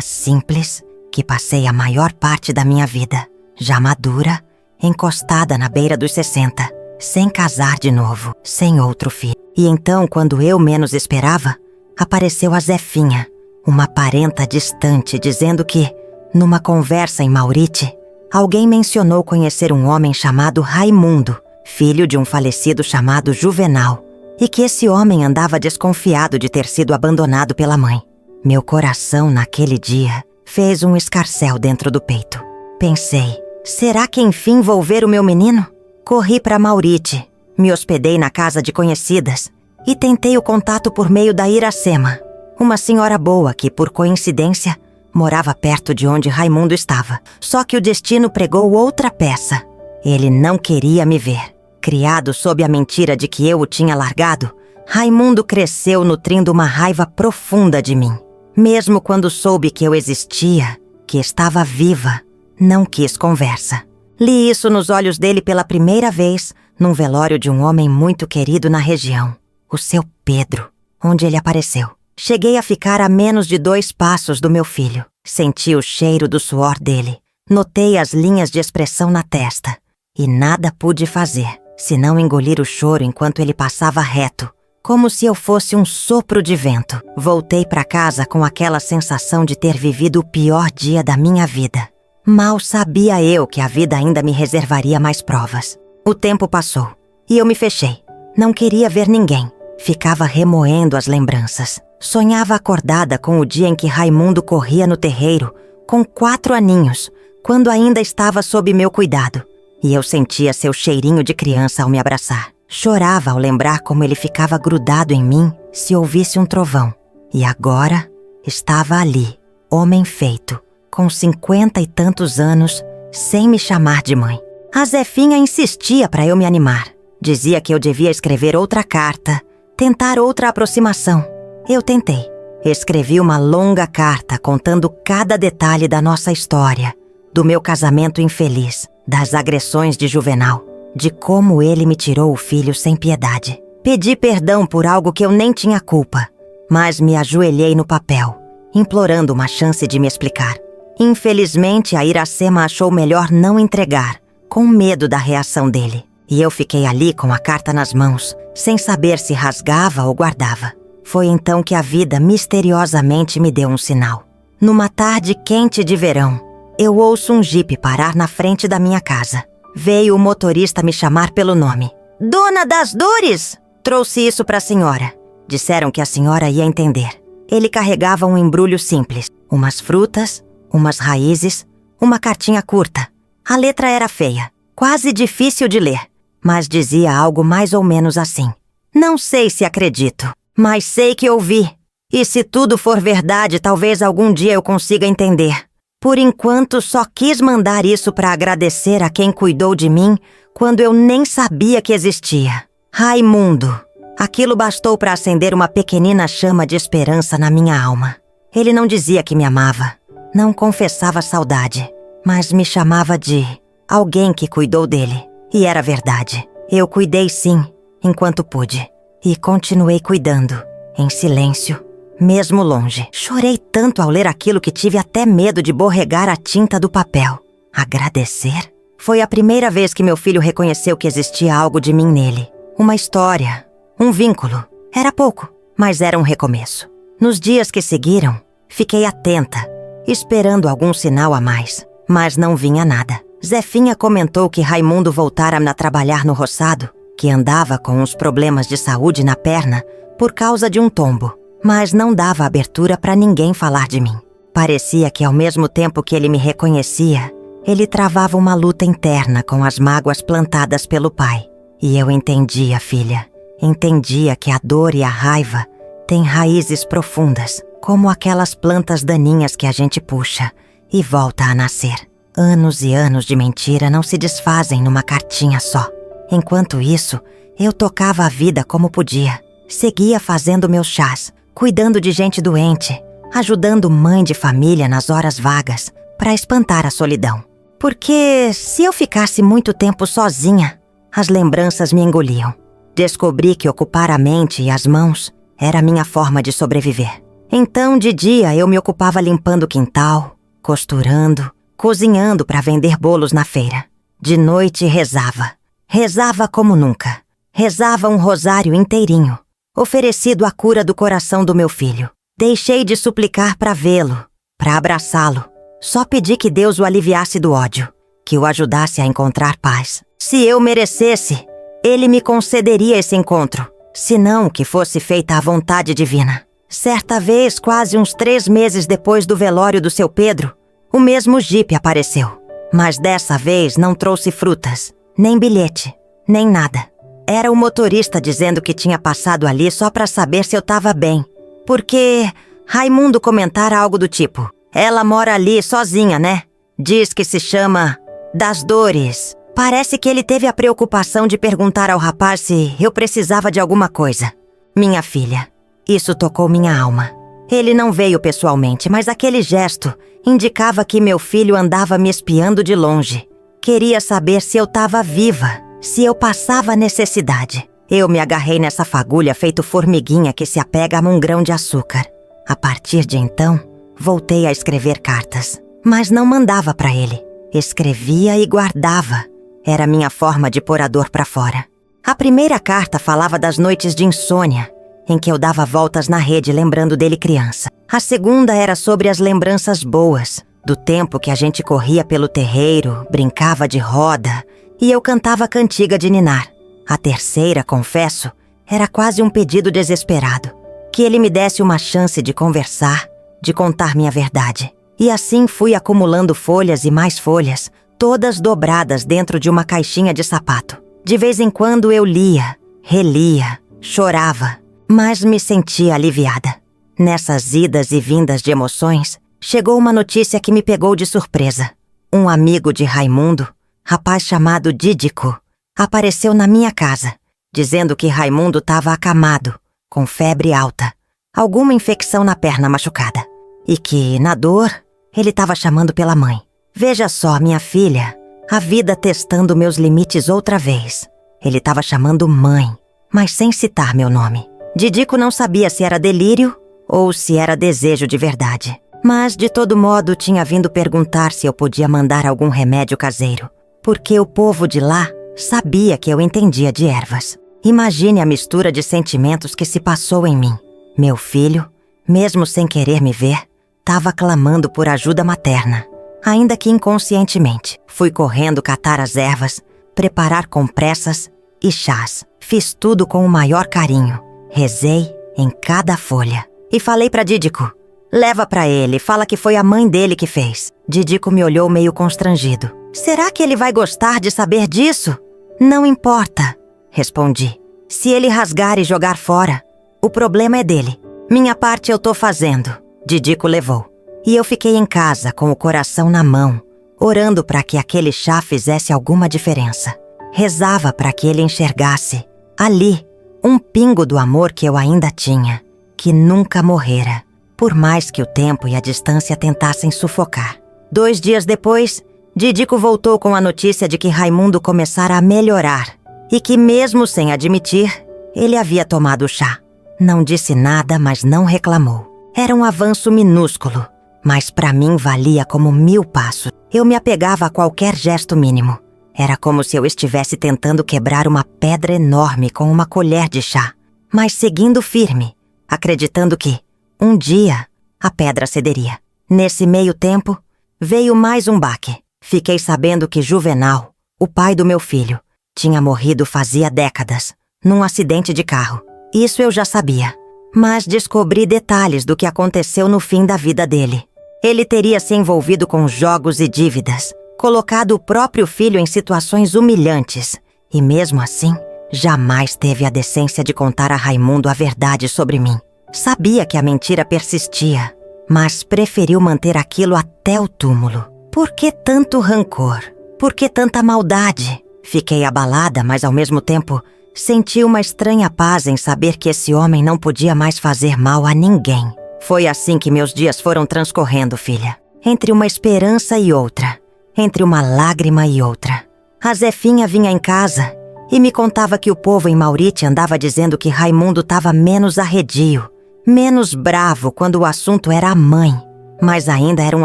simples que passei a maior parte da minha vida, já madura, encostada na beira dos 60, sem casar de novo, sem outro filho. E então, quando eu menos esperava, apareceu a Zefinha, uma parenta distante dizendo que, numa conversa em Mauritius, alguém mencionou conhecer um homem chamado Raimundo, filho de um falecido chamado Juvenal, e que esse homem andava desconfiado de ter sido abandonado pela mãe. Meu coração, naquele dia, fez um escarcéu dentro do peito. Pensei, será que enfim vou ver o meu menino? Corri para Mauritius, me hospedei na casa de conhecidas e tentei o contato por meio da Iracema, uma senhora boa que, por coincidência, morava perto de onde Raimundo estava. Só que o destino pregou outra peça. Ele não queria me ver. Criado sob a mentira de que eu o tinha largado, Raimundo cresceu nutrindo uma raiva profunda de mim. Mesmo quando soube que eu existia, que estava viva, não quis conversa. Li isso nos olhos dele pela primeira vez, num velório de um homem muito querido na região, o seu Pedro, onde ele apareceu. Cheguei a ficar a menos de 2 passos do meu filho. Senti o cheiro do suor dele. Notei as linhas de expressão na testa. E nada pude fazer, senão engolir o choro enquanto ele passava reto, como se eu fosse um sopro de vento. Voltei para casa com aquela sensação de ter vivido o pior dia da minha vida. Mal sabia eu que a vida ainda me reservaria mais provas. O tempo passou e eu me fechei. Não queria ver ninguém. Ficava remoendo as lembranças. Sonhava acordada com o dia em que Raimundo corria no terreiro, com 4 aninhos, quando ainda estava sob meu cuidado. E eu sentia seu cheirinho de criança ao me abraçar. Chorava ao lembrar como ele ficava grudado em mim se ouvisse um trovão. E agora estava ali, homem feito, com 50 e tantos anos, sem me chamar de mãe. A Zefinha insistia para eu me animar. Dizia que eu devia escrever outra carta, tentar outra aproximação. Eu tentei. Escrevi uma longa carta contando cada detalhe da nossa história, do meu casamento infeliz, das agressões de Juvenal, de como ele me tirou o filho sem piedade. Pedi perdão por algo que eu nem tinha culpa, mas me ajoelhei no papel, implorando uma chance de me explicar. Infelizmente, a Iracema achou melhor não entregar, com medo da reação dele. E eu fiquei ali com a carta nas mãos, sem saber se rasgava ou guardava. Foi então que a vida misteriosamente me deu um sinal. Numa tarde quente de verão, eu ouço um jipe parar na frente da minha casa. Veio o motorista me chamar pelo nome. Dona das Dores! Trouxe isso para a senhora. Disseram que a senhora ia entender. Ele carregava um embrulho simples, umas frutas, umas raízes, uma cartinha curta. A letra era feia, quase difícil de ler, mas dizia algo mais ou menos assim. Não sei se acredito, mas sei que ouvi. E se tudo for verdade, talvez algum dia eu consiga entender. Por enquanto, só quis mandar isso para agradecer a quem cuidou de mim quando eu nem sabia que existia. Raimundo. Aquilo bastou para acender uma pequenina chama de esperança na minha alma. Ele não dizia que me amava, não confessava saudade, mas me chamava de alguém que cuidou dele. E era verdade. Eu cuidei sim, enquanto pude. E continuei cuidando, em silêncio, mesmo longe. Chorei tanto ao ler aquilo que tive até medo de borregar a tinta do papel. Agradecer? Foi a primeira vez que meu filho reconheceu que existia algo de mim nele. Uma história, um vínculo. Era pouco, mas era um recomeço. Nos dias que seguiram, fiquei atenta, esperando algum sinal a mais, mas não vinha nada. Zefinha comentou que Raimundo voltara a trabalhar no roçado, que andava com uns problemas de saúde na perna por causa de um tombo, mas não dava abertura para ninguém falar de mim. Parecia que ao mesmo tempo que ele me reconhecia, ele travava uma luta interna com as mágoas plantadas pelo pai. E eu entendia, filha, entendia que a dor e a raiva têm raízes profundas, como aquelas plantas daninhas que a gente puxa e volta a nascer. Anos e anos de mentira não se desfazem numa cartinha só. Enquanto isso, eu tocava a vida como podia. Seguia fazendo meus chás, cuidando de gente doente, ajudando mãe de família nas horas vagas, para espantar a solidão. Porque se eu ficasse muito tempo sozinha, as lembranças me engoliam. Descobri que ocupar a mente e as mãos era a minha forma de sobreviver. Então, de dia, eu me ocupava limpando o quintal, costurando, cozinhando para vender bolos na feira. De noite, rezava. Rezava como nunca. Rezava um rosário inteirinho, oferecido à cura do coração do meu filho. Deixei de suplicar para vê-lo, para abraçá-lo. Só pedi que Deus o aliviasse do ódio, que o ajudasse a encontrar paz. Se eu merecesse, Ele me concederia esse encontro, se não que fosse feita a vontade divina. Certa vez, quase uns 3 meses depois do velório do seu Pedro, o mesmo jipe apareceu. Mas dessa vez não trouxe frutas, nem bilhete, nem nada. Era o motorista dizendo que tinha passado ali só para saber se eu estava bem. Porque Raimundo comentara algo do tipo: ela mora ali sozinha, né? Diz que se chama Das Dores. Parece que ele teve a preocupação de perguntar ao rapaz se eu precisava de alguma coisa. Minha filha, isso tocou minha alma. Ele não veio pessoalmente, mas aquele gesto indicava que meu filho andava me espiando de longe. Queria saber se eu estava viva, se eu passava necessidade. Eu me agarrei nessa fagulha feito formiguinha que se apega a um grão de açúcar. A partir de então, voltei a escrever cartas, mas não mandava para ele. Escrevia e guardava. Era minha forma de pôr a dor para fora. A primeira carta falava das noites de insônia, em que eu dava voltas na rede lembrando dele criança. A segunda era sobre as lembranças boas, do tempo que a gente corria pelo terreiro, brincava de roda e eu cantava cantiga de ninar. A terceira, confesso, era quase um pedido desesperado, que ele me desse uma chance de conversar, de contar minha verdade. E assim fui acumulando folhas e mais folhas, todas dobradas dentro de uma caixinha de sapato. De vez em quando eu lia, relia, chorava, mas me sentia aliviada. Nessas idas e vindas de emoções, chegou uma notícia que me pegou de surpresa. Um amigo de Raimundo, rapaz chamado Dídico, apareceu na minha casa, dizendo que Raimundo estava acamado, com febre alta, alguma infecção na perna machucada, e que, na dor, ele estava chamando pela mãe. Veja só, minha filha, a vida testando meus limites outra vez. Ele estava chamando mãe, mas sem citar meu nome. Didico não sabia se era delírio ou se era desejo de verdade. Mas, de todo modo, tinha vindo perguntar se eu podia mandar algum remédio caseiro, porque o povo de lá sabia que eu entendia de ervas. Imagine a mistura de sentimentos que se passou em mim. Meu filho, mesmo sem querer me ver, estava clamando por ajuda materna. Ainda que inconscientemente, fui correndo catar as ervas, preparar compressas e chás. Fiz tudo com o maior carinho. Rezei em cada folha. E falei para Dídico: leva para ele, fala que foi a mãe dele que fez. Dídico me olhou meio constrangido. Será que ele vai gostar de saber disso? Não importa, respondi. Se ele rasgar e jogar fora, o problema é dele. Minha parte eu tô fazendo. Dídico levou. E eu fiquei em casa com o coração na mão, orando para que aquele chá fizesse alguma diferença. Rezava para que ele enxergasse, ali, um pingo do amor que eu ainda tinha, que nunca morrera, por mais que o tempo e a distância tentassem sufocar. 2 dias depois, Dídico voltou com a notícia de que Raimundo começara a melhorar e que, mesmo sem admitir, ele havia tomado o chá. Não disse nada, mas não reclamou. Era um avanço minúsculo, mas para mim valia como 1000 passos. Eu me apegava a qualquer gesto mínimo. Era como se eu estivesse tentando quebrar uma pedra enorme com uma colher de chá, mas seguindo firme, acreditando que, um dia, a pedra cederia. Nesse meio tempo, veio mais um baque. Fiquei sabendo que Juvenal, o pai do meu filho, tinha morrido fazia décadas, num acidente de carro. Isso eu já sabia, mas descobri detalhes do que aconteceu no fim da vida dele. Ele teria se envolvido com jogos e dívidas, colocado o próprio filho em situações humilhantes, e mesmo assim, jamais teve a decência de contar a Raimundo a verdade sobre mim. Sabia que a mentira persistia, mas preferiu manter aquilo até o túmulo. Por que tanto rancor? Por que tanta maldade? Fiquei abalada, mas ao mesmo tempo senti uma estranha paz em saber que esse homem não podia mais fazer mal a ninguém. Foi assim que meus dias foram transcorrendo, filha. Entre uma esperança e outra. Entre uma lágrima e outra. A Zefinha vinha em casa e me contava que o povo em Mauriti andava dizendo que Raimundo estava menos arredio, menos bravo quando o assunto era a mãe. Mas ainda era um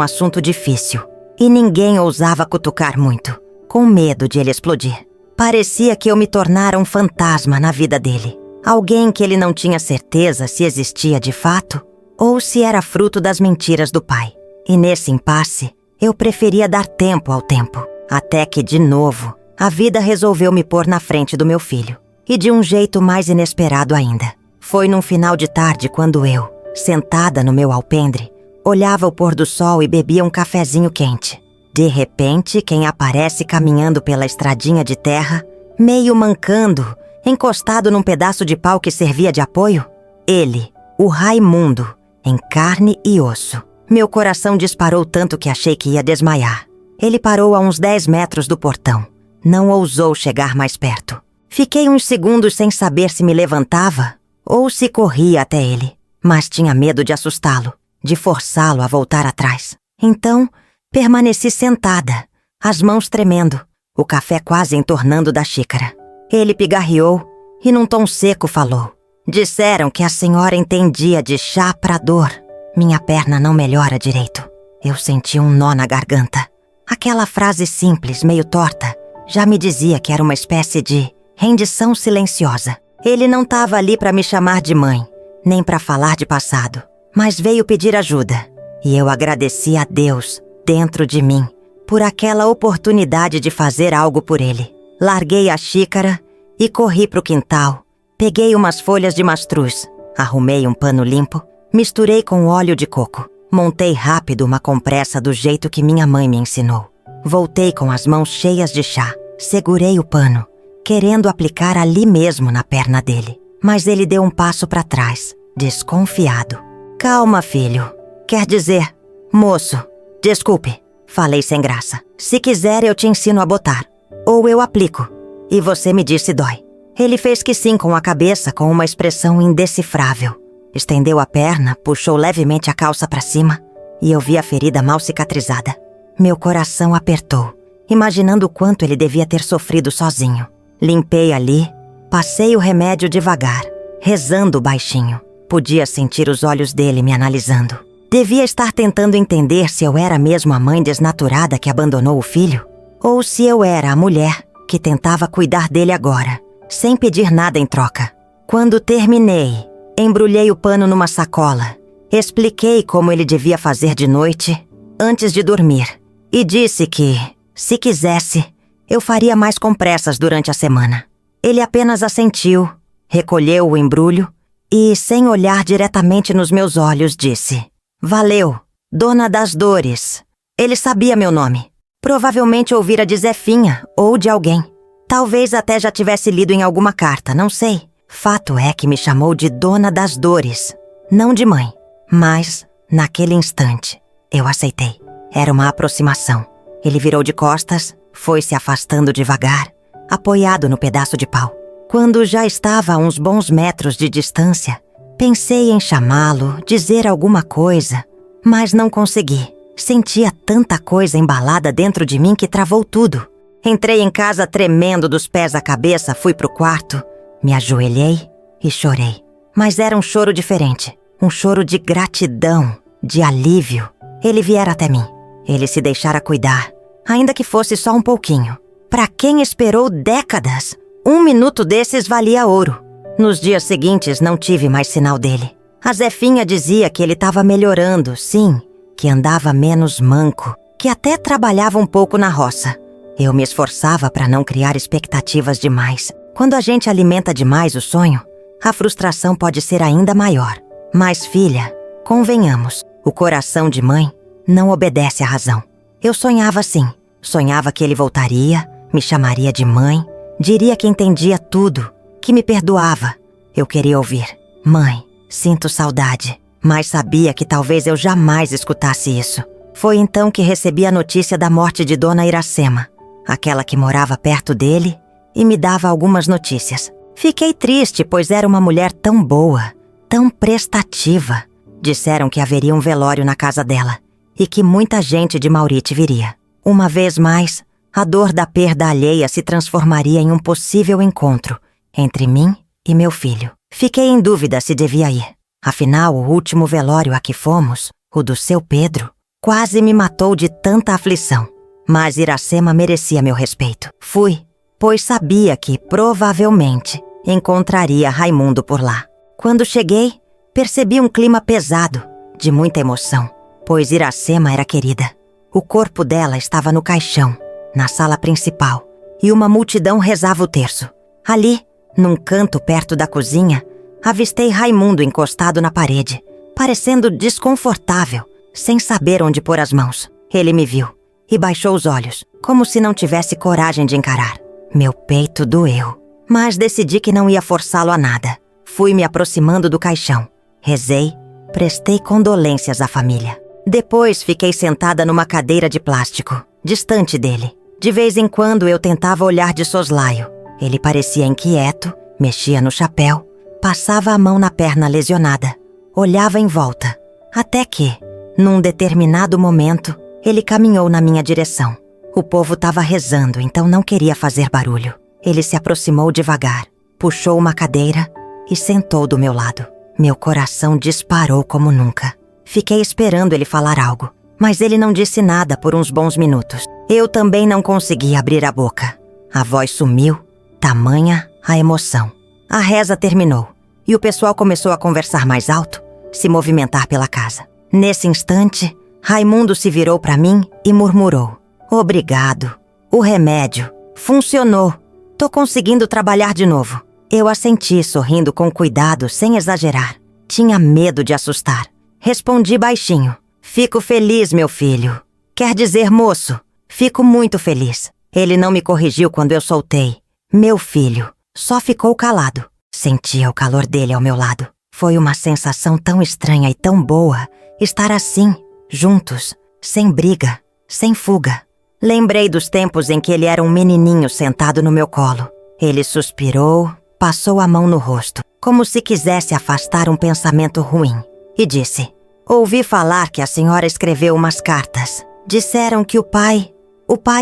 assunto difícil. E ninguém ousava cutucar muito, com medo de ele explodir. Parecia que eu me tornara um fantasma na vida dele. Alguém que ele não tinha certeza se existia de fato ou se era fruto das mentiras do pai. E nesse impasse, eu preferia dar tempo ao tempo, até que, de novo, a vida resolveu me pôr na frente do meu filho. E de um jeito mais inesperado ainda. Foi num final de tarde quando eu, sentada no meu alpendre, olhava o pôr do sol e bebia um cafezinho quente. De repente, quem aparece caminhando pela estradinha de terra, meio mancando, encostado num pedaço de pau que servia de apoio? Ele, o Raimundo, em carne e osso. Meu coração disparou tanto que achei que ia desmaiar. Ele parou a uns 10 metros do portão. Não ousou chegar mais perto. Fiquei uns segundos sem saber se me levantava ou se corria até ele, mas tinha medo de assustá-lo, de forçá-lo a voltar atrás. Então, permaneci sentada, as mãos tremendo, o café quase entornando da xícara. Ele pigarreou e num tom seco falou: "Disseram que a senhora entendia de chá pra dor." Minha perna não melhora direito. Eu senti um nó na garganta. Aquela frase simples, meio torta, já me dizia que era uma espécie de rendição silenciosa. Ele não estava ali para me chamar de mãe, nem para falar de passado, mas veio pedir ajuda. E eu agradeci a Deus, dentro de mim, por aquela oportunidade de fazer algo por ele. Larguei a xícara e corri pro quintal. Peguei umas folhas de mastruz, arrumei um pano limpo, misturei com óleo de coco. Montei rápido uma compressa do jeito que minha mãe me ensinou. Voltei com as mãos cheias de chá, segurei o pano, querendo aplicar ali mesmo na perna dele. Mas ele deu um passo para trás, desconfiado. "Calma, filho. Quer dizer, moço, desculpe", falei sem graça. "Se quiser eu te ensino a botar. Ou eu aplico. E você me diz se dói." Ele fez que sim com a cabeça, com uma expressão indecifrável. Estendeu a perna, puxou levemente a calça para cima e eu vi a ferida mal cicatrizada. Meu coração apertou, imaginando o quanto ele devia ter sofrido sozinho. Limpei ali, passei o remédio devagar, rezando baixinho. Podia sentir os olhos dele me analisando. Devia estar tentando entender se eu era mesmo a mãe desnaturada que abandonou o filho, ou se eu era a mulher que tentava cuidar dele agora, sem pedir nada em troca. Quando terminei, embrulhei o pano numa sacola, expliquei como ele devia fazer de noite, antes de dormir, e disse que, se quisesse, eu faria mais compressas durante a semana. Ele apenas assentiu, recolheu o embrulho e, sem olhar diretamente nos meus olhos, disse: "Valeu, Dona das Dores." Ele sabia meu nome. Provavelmente ouvira de Zefinha ou de alguém. Talvez até já tivesse lido em alguma carta, não sei. Fato é que me chamou de Dona das Dores, não de mãe. Mas, naquele instante, eu aceitei. Era uma aproximação. Ele virou de costas, foi se afastando devagar, apoiado no pedaço de pau. Quando já estava a uns bons metros de distância, pensei em chamá-lo, dizer alguma coisa, mas não consegui. Sentia tanta coisa embalada dentro de mim que travou tudo. Entrei em casa tremendo dos pés à cabeça, fui pro quarto, me ajoelhei e chorei. Mas era um choro diferente. Um choro de gratidão, de alívio. Ele viera até mim. Ele se deixara cuidar, ainda que fosse só um pouquinho. Para quem esperou décadas, 1 minuto desses valia ouro. Nos dias seguintes não tive mais sinal dele. A Zefinha dizia que ele estava melhorando, sim, que andava menos manco, que até trabalhava um pouco na roça. Eu me esforçava para não criar expectativas demais. Quando a gente alimenta demais o sonho, a frustração pode ser ainda maior. Mas, filha, convenhamos, o coração de mãe não obedece à razão. Eu sonhava assim. Sonhava que ele voltaria, me chamaria de mãe, diria que entendia tudo, que me perdoava. Eu queria ouvir: "Mãe, sinto saudade." Mas sabia que talvez eu jamais escutasse isso. Foi então que recebi a notícia da morte de Dona Iracema, aquela que morava perto dele e me dava algumas notícias. Fiquei triste, pois era uma mulher tão boa, tão prestativa. Disseram que haveria um velório na casa dela e que muita gente de Mauriti viria. Uma vez mais, a dor da perda alheia se transformaria em um possível encontro entre mim e meu filho. Fiquei em dúvida se devia ir. Afinal, o último velório a que fomos, o do seu Pedro, quase me matou de tanta aflição. Mas Iracema merecia meu respeito. Fui, pois sabia que, provavelmente, encontraria Raimundo por lá. Quando cheguei, percebi um clima pesado. de muita emoção, pois Iracema era querida. O corpo dela estava no caixão, na sala principal, e uma multidão rezava o terço. Ali, num canto perto da cozinha, avistei Raimundo encostado na parede, parecendo desconfortável, sem saber onde pôr as mãos. Ele me viu e baixou os olhos, como se não tivesse coragem de encarar. Meu peito doeu, mas decidi que não ia forçá-lo a nada. Fui me aproximando do caixão. Rezei, prestei condolências à família. Depois fiquei sentada numa cadeira de plástico, distante dele. De vez em quando eu tentava olhar de soslaio. Ele parecia inquieto, mexia no chapéu, passava a mão na perna lesionada, olhava em volta. Até que, num determinado momento, ele caminhou na minha direção. O povo estava rezando, então não queria fazer barulho. Ele se aproximou devagar, puxou uma cadeira e sentou do meu lado. Meu coração disparou como nunca. Fiquei esperando ele falar algo, mas ele não disse nada por uns bons minutos. Eu também não consegui abrir a boca. A voz sumiu, tamanha a emoção. A reza terminou e o pessoal começou a conversar mais alto, se movimentar pela casa. Nesse instante, Raimundo se virou para mim e murmurou: "Obrigado. O remédio funcionou. Tô conseguindo trabalhar de novo." Eu assenti, sorrindo com cuidado, sem exagerar. Tinha medo de assustar. Respondi baixinho: "Fico feliz, meu filho." "Quer dizer, moço, fico muito feliz." Ele não me corrigiu quando eu soltei: "Meu filho." Só ficou calado. Sentia o calor dele ao meu lado. Foi uma sensação tão estranha e tão boa estar assim, juntos, sem briga, sem fuga. Lembrei dos tempos em que ele era um menininho sentado no meu colo. Ele suspirou, passou a mão no rosto, como se quisesse afastar um pensamento ruim, e disse: "Ouvi falar que a senhora escreveu umas cartas. Disseram que o pai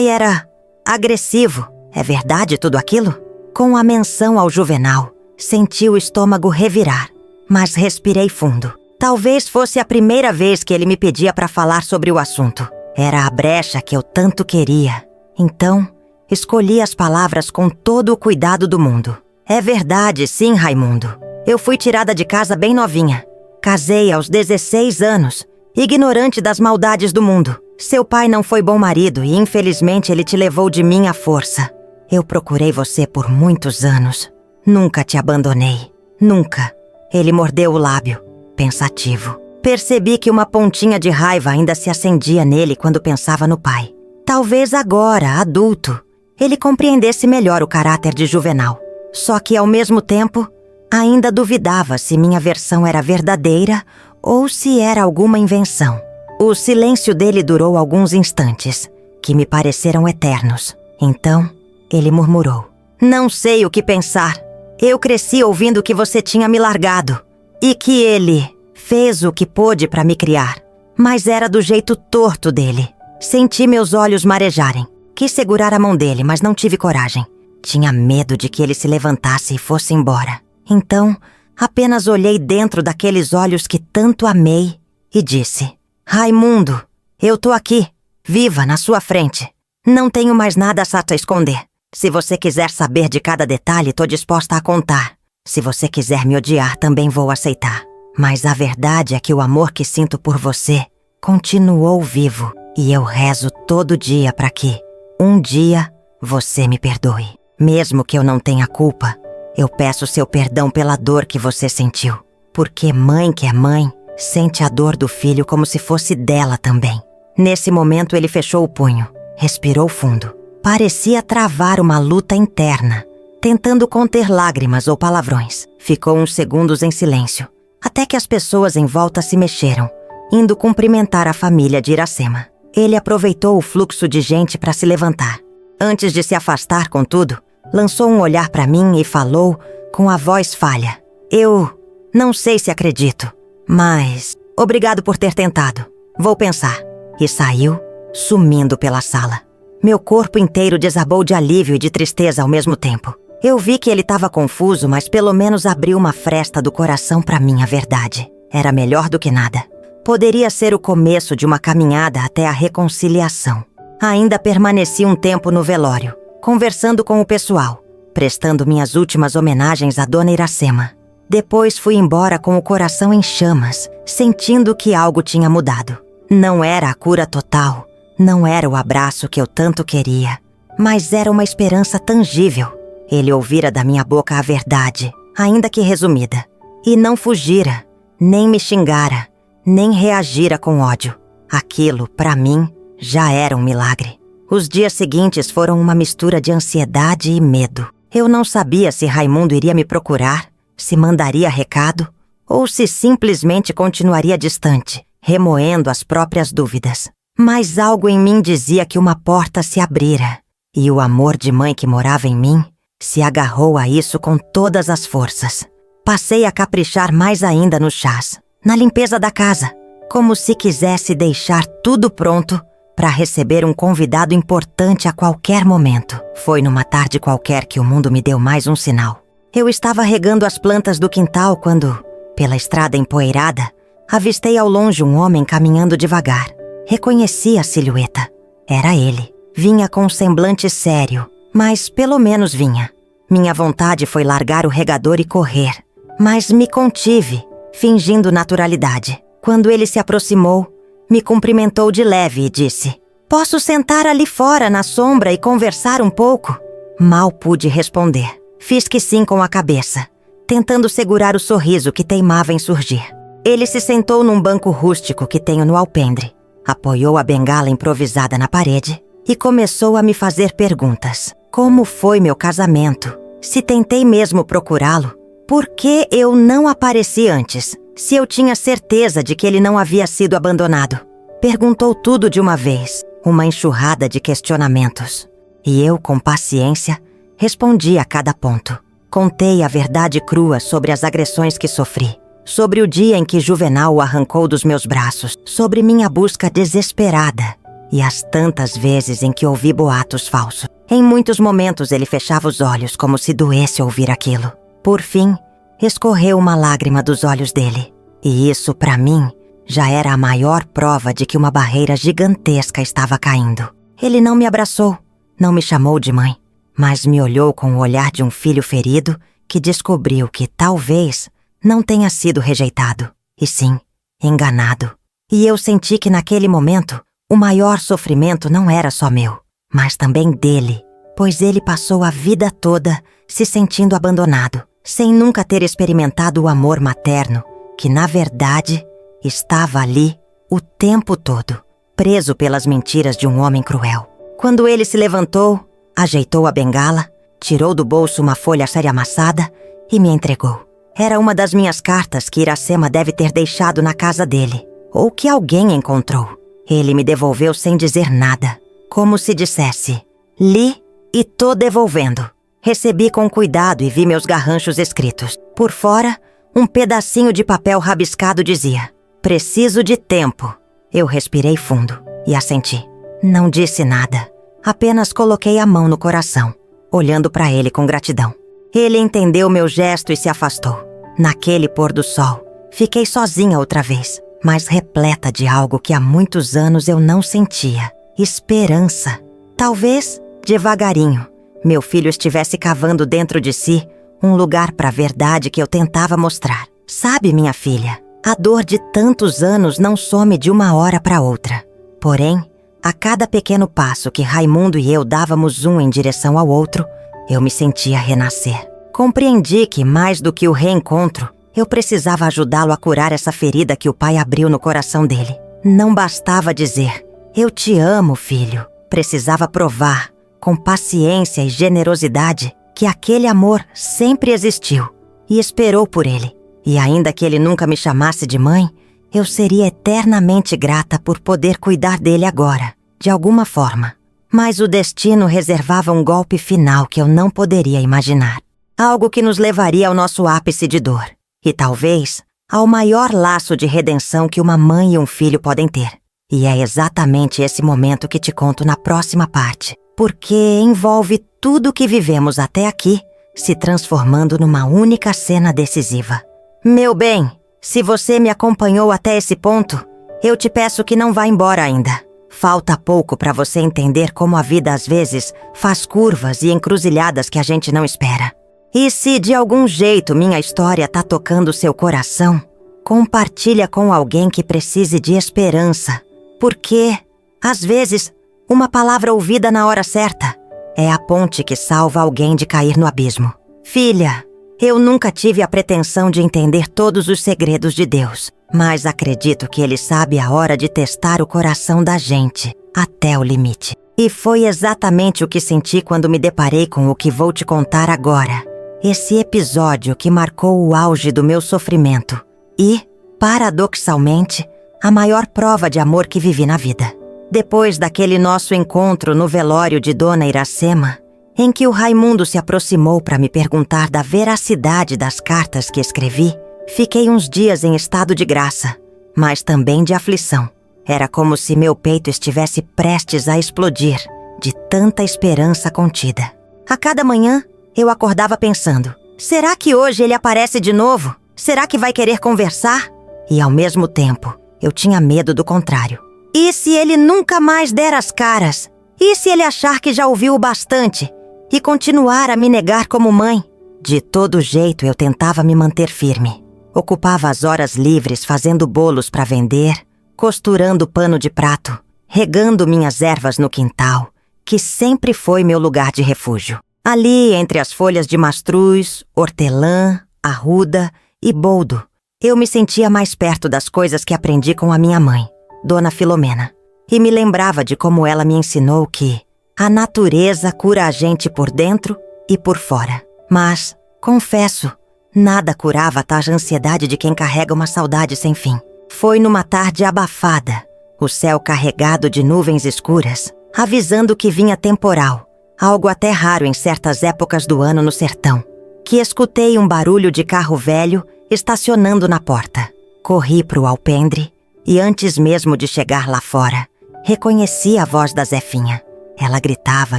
era agressivo. É verdade tudo aquilo?" Com a menção ao Juvenal, senti o estômago revirar, mas respirei fundo. Talvez fosse a primeira vez que ele me pedia para falar sobre o assunto. Era a brecha que eu tanto queria. Então, escolhi as palavras com todo o cuidado do mundo. "É verdade, sim, Raimundo. Eu fui tirada de casa bem novinha. Casei aos 16 anos, ignorante das maldades do mundo. Seu pai não foi bom marido e, infelizmente, ele te levou de mim à força. Eu procurei você por muitos anos. Nunca te abandonei. Nunca." Ele mordeu o lábio, pensativo. Percebi que uma pontinha de raiva ainda se acendia nele quando pensava no pai. Talvez agora, adulto, ele compreendesse melhor o caráter de Juvenal. Só que, ao mesmo tempo, ainda duvidava se minha versão era verdadeira ou se era alguma invenção. O silêncio dele durou alguns instantes, que me pareceram eternos. Então, ele murmurou: "Não sei o que pensar. Eu cresci ouvindo que você tinha me largado e que ele fez o que pôde para me criar, mas era do jeito torto dele. Senti meus olhos marejarem. Quis segurar a mão dele, mas não tive coragem. Tinha medo de que ele se levantasse e fosse embora. Então, apenas olhei dentro daqueles olhos que tanto amei e disse: Raimundo, eu tô aqui, viva na sua frente. Não tenho mais nada a esconder. Se você quiser saber de cada detalhe, tô disposta a contar. Se você quiser me odiar, também vou aceitar. Mas a verdade é que o amor que sinto por você continuou vivo. E eu rezo todo dia para que, um dia, você me perdoe. Mesmo que eu não tenha culpa, eu peço seu perdão pela dor que você sentiu. Porque mãe que é mãe, sente a dor do filho como se fosse dela também. Nesse momento ele fechou o punho, respirou fundo. Parecia travar uma luta interna, tentando conter lágrimas ou palavrões. Ficou uns segundos em silêncio, até que as pessoas em volta se mexeram, indo cumprimentar a família de Iracema. Ele aproveitou o fluxo de gente para se levantar. Antes de se afastar, contudo, lançou um olhar para mim e falou com a voz falha. Eu não sei se acredito, mas obrigado por ter tentado. Vou pensar. E saiu, sumindo pela sala. Meu corpo inteiro desabou de alívio e de tristeza ao mesmo tempo. Eu vi que ele estava confuso, mas pelo menos abriu uma fresta do coração para minha verdade. Era melhor do que nada. Poderia ser o começo de uma caminhada até a reconciliação. Ainda permaneci um tempo no velório, conversando com o pessoal, prestando minhas últimas homenagens à dona Iracema. Depois fui embora com o coração em chamas, sentindo que algo tinha mudado. Não era a cura total, não era o abraço que eu tanto queria, mas era uma esperança tangível. Ele ouvira da minha boca a verdade, ainda que resumida, e não fugira, nem me xingara, nem reagira com ódio. Aquilo, para mim, já era um milagre. Os dias seguintes foram uma mistura de ansiedade e medo. Eu não sabia se Raimundo iria me procurar, se mandaria recado, ou se simplesmente continuaria distante, remoendo as próprias dúvidas. Mas algo em mim dizia que uma porta se abrira, e o amor de mãe que morava em mim se agarrou a isso com todas as forças. Passei a caprichar mais ainda nos chás, na limpeza da casa, como se quisesse deixar tudo pronto para receber um convidado importante a qualquer momento. Foi numa tarde qualquer que o mundo me deu mais um sinal. Eu estava regando as plantas do quintal quando, pela estrada empoeirada, avistei ao longe um homem caminhando devagar. Reconheci a silhueta. Era ele. Vinha com um semblante sério, mas pelo menos vinha. Minha vontade foi largar o regador e correr, mas me contive, fingindo naturalidade. Quando ele se aproximou, me cumprimentou de leve e disse: "Posso sentar ali fora na sombra e conversar um pouco?" Mal pude responder. Fiz que sim com a cabeça, tentando segurar o sorriso que teimava em surgir. Ele se sentou num banco rústico que tenho no alpendre, apoiou a bengala improvisada na parede e começou a me fazer perguntas. Como foi meu casamento? Se tentei mesmo procurá-lo? Por que eu não apareci antes? Se eu tinha certeza de que ele não havia sido abandonado? Perguntou tudo de uma vez, uma enxurrada de questionamentos. E eu, com paciência, respondi a cada ponto. Contei a verdade crua sobre as agressões que sofri, sobre o dia em que Juvenal o arrancou dos meus braços, sobre minha busca desesperada e as tantas vezes em que ouvi boatos falsos. Em muitos momentos ele fechava os olhos como se doesse ouvir aquilo. Por fim, escorreu uma lágrima dos olhos dele. E isso, para mim, já era a maior prova de que uma barreira gigantesca estava caindo. Ele não me abraçou, não me chamou de mãe, mas me olhou com o olhar de um filho ferido que descobriu que talvez não tenha sido rejeitado, e sim, enganado. E eu senti que naquele momento, o maior sofrimento não era só meu, mas também dele, pois ele passou a vida toda se sentindo abandonado, sem nunca ter experimentado o amor materno, que na verdade estava ali o tempo todo, preso pelas mentiras de um homem cruel. Quando ele se levantou, ajeitou a bengala, tirou do bolso uma folha séria amassada e me entregou. Era uma das minhas cartas que Iracema deve ter deixado na casa dele, ou que alguém encontrou. Ele me devolveu sem dizer nada, como se dissesse: "Li e tô devolvendo." Recebi com cuidado e vi meus garranchos escritos. Por fora, um pedacinho de papel rabiscado dizia: "Preciso de tempo." Eu respirei fundo e assenti. Não disse nada, apenas coloquei a mão no coração, olhando para ele com gratidão. Ele entendeu meu gesto e se afastou. Naquele pôr do sol, fiquei sozinha outra vez, mas repleta de algo que há muitos anos eu não sentia: esperança. Talvez, devagarinho, meu filho estivesse cavando dentro de si um lugar para a verdade que eu tentava mostrar. Sabe, minha filha, a dor de tantos anos não some de uma hora para outra. Porém, a cada pequeno passo que Raimundo e eu dávamos um em direção ao outro, eu me sentia renascer. Compreendi que, mais do que o reencontro, eu precisava ajudá-lo a curar essa ferida que o pai abriu no coração dele. Não bastava dizer: "Eu te amo, filho." Precisava provar, com paciência e generosidade, que aquele amor sempre existiu e esperou por ele. E ainda que ele nunca me chamasse de mãe, eu seria eternamente grata por poder cuidar dele agora, de alguma forma. Mas o destino reservava um golpe final que eu não poderia imaginar. Algo que nos levaria ao nosso ápice de dor. E talvez ao maior laço de redenção que uma mãe e um filho podem ter. E é exatamente esse momento que te conto na próxima parte, porque envolve tudo o que vivemos até aqui se transformando numa única cena decisiva. Meu bem, se você me acompanhou até esse ponto, eu te peço que não vá embora ainda. Falta pouco para você entender como a vida às vezes faz curvas e encruzilhadas que a gente não espera. E se de algum jeito minha história tá tocando seu coração, compartilha com alguém que precise de esperança. Porque, às vezes, uma palavra ouvida na hora certa é a ponte que salva alguém de cair no abismo. Filha, eu nunca tive a pretensão de entender todos os segredos de Deus, mas acredito que Ele sabe a hora de testar o coração da gente, até o limite. E foi exatamente o que senti quando me deparei com o que vou te contar agora. Esse episódio que marcou o auge do meu sofrimento e, paradoxalmente, a maior prova de amor que vivi na vida. Depois daquele nosso encontro no velório de Dona Iracema, em que o Raimundo se aproximou para me perguntar da veracidade das cartas que escrevi, fiquei uns dias em estado de graça, mas também de aflição. Era como se meu peito estivesse prestes a explodir, de tanta esperança contida. A cada manhã, eu acordava pensando, será que hoje ele aparece de novo? Será que vai querer conversar? E ao mesmo tempo, eu tinha medo do contrário. E se ele nunca mais der as caras? E se ele achar que já ouviu o bastante e continuar a me negar como mãe? De todo jeito, eu tentava me manter firme. Ocupava as horas livres fazendo bolos para vender, costurando pano de prato, regando minhas ervas no quintal, que sempre foi meu lugar de refúgio. Ali, entre as folhas de mastruz, hortelã, arruda e boldo, eu me sentia mais perto das coisas que aprendi com a minha mãe, Dona Filomena, e me lembrava de como ela me ensinou que a natureza cura a gente por dentro e por fora. Mas, confesso, nada curava a taja ansiedade de quem carrega uma saudade sem fim. Foi numa tarde abafada, o céu carregado de nuvens escuras, avisando que vinha temporal, algo até raro em certas épocas do ano no sertão, que escutei um barulho de carro velho estacionando na porta. Corri pro alpendre e antes mesmo de chegar lá fora, reconheci a voz da Zefinha. Ela gritava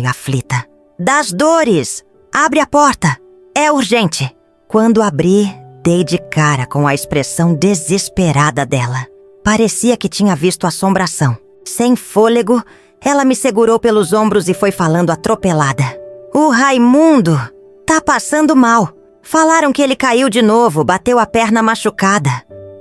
aflita. Das dores! Abre a porta! É urgente! Quando abri, dei de cara com a expressão desesperada dela. Parecia que tinha visto assombração. Sem fôlego, ela me segurou pelos ombros e foi falando atropelada. O Raimundo tá passando mal. Falaram que ele caiu de novo, bateu a perna machucada.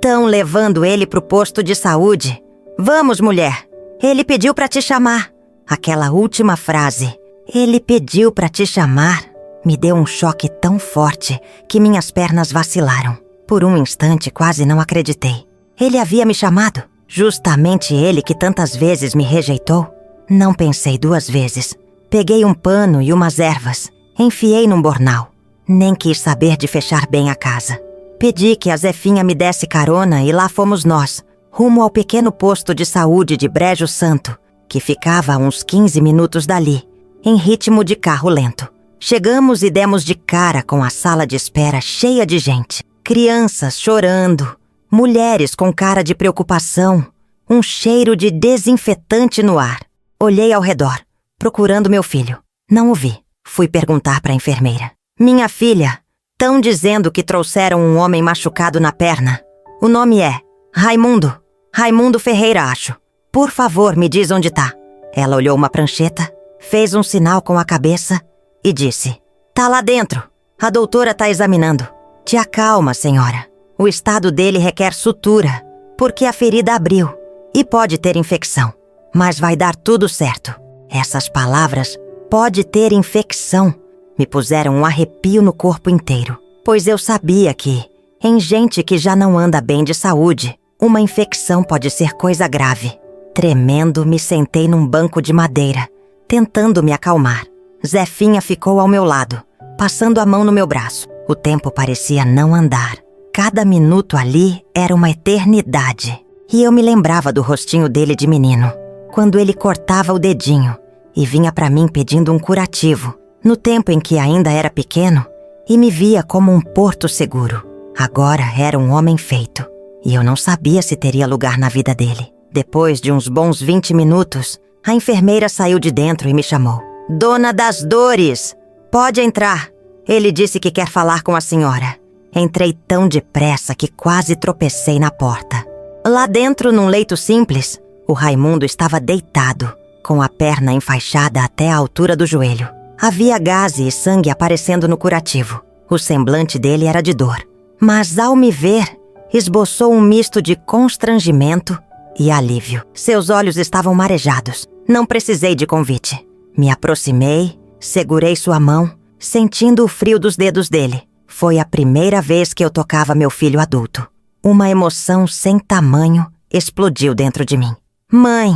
Tão levando ele pro posto de saúde. Vamos, mulher. Ele pediu pra te chamar. Aquela última frase, ele pediu pra te chamar, me deu um choque tão forte que minhas pernas vacilaram. Por um instante quase não acreditei. Ele havia me chamado? Justamente ele que tantas vezes me rejeitou? Não pensei duas vezes. Peguei um pano e umas ervas, enfiei num bornal. Nem quis saber de fechar bem a casa. Pedi que a Zefinha me desse carona e lá fomos nós, rumo ao pequeno posto de saúde de Brejo Santo, que ficava a uns 15 minutos dali, em ritmo de carro lento. Chegamos e demos de cara com a sala de espera cheia de gente. Crianças chorando, mulheres com cara de preocupação, um cheiro de desinfetante no ar. Olhei ao redor, procurando meu filho. Não o vi. Fui perguntar para a enfermeira. Minha filha, tão dizendo que trouxeram um homem machucado na perna. O nome é Raimundo. Raimundo Ferreira, acho. Por favor, me diz onde tá. Ela olhou uma prancheta, fez um sinal com a cabeça e disse: tá lá dentro. A doutora tá examinando. Te acalma, senhora. O estado dele requer sutura, porque a ferida abriu e pode ter infecção. Mas vai dar tudo certo. Essas palavras, pode ter infecção, me puseram um arrepio no corpo inteiro, pois eu sabia que, em gente que já não anda bem de saúde, uma infecção pode ser coisa grave. Tremendo, me sentei num banco de madeira, tentando me acalmar. Zefinha ficou ao meu lado, passando a mão no meu braço. O tempo parecia não andar. Cada minuto ali era uma eternidade. E eu me lembrava do rostinho dele de menino, quando ele cortava o dedinho e vinha para mim pedindo um curativo, no tempo em que ainda era pequeno, e me via como um porto seguro. Agora era um homem feito, e eu não sabia se teria lugar na vida dele. Depois de uns bons 20 minutos, a enfermeira saiu de dentro e me chamou. Dona das Dores, pode entrar. Ele disse que quer falar com a senhora. Entrei tão depressa que quase tropecei na porta. Lá dentro, num leito simples, o Raimundo estava deitado, com a perna enfaixada até a altura do joelho. Havia gaze e sangue aparecendo no curativo. O semblante dele era de dor, mas ao me ver, esboçou um misto de constrangimento e alívio. Seus olhos estavam marejados. Não precisei de convite. Me aproximei, segurei sua mão, sentindo o frio dos dedos dele. Foi a primeira vez que eu tocava meu filho adulto. Uma emoção sem tamanho explodiu dentro de mim. Mãe,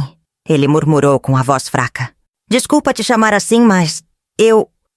ele murmurou com a voz fraca. Desculpa te chamar assim, mas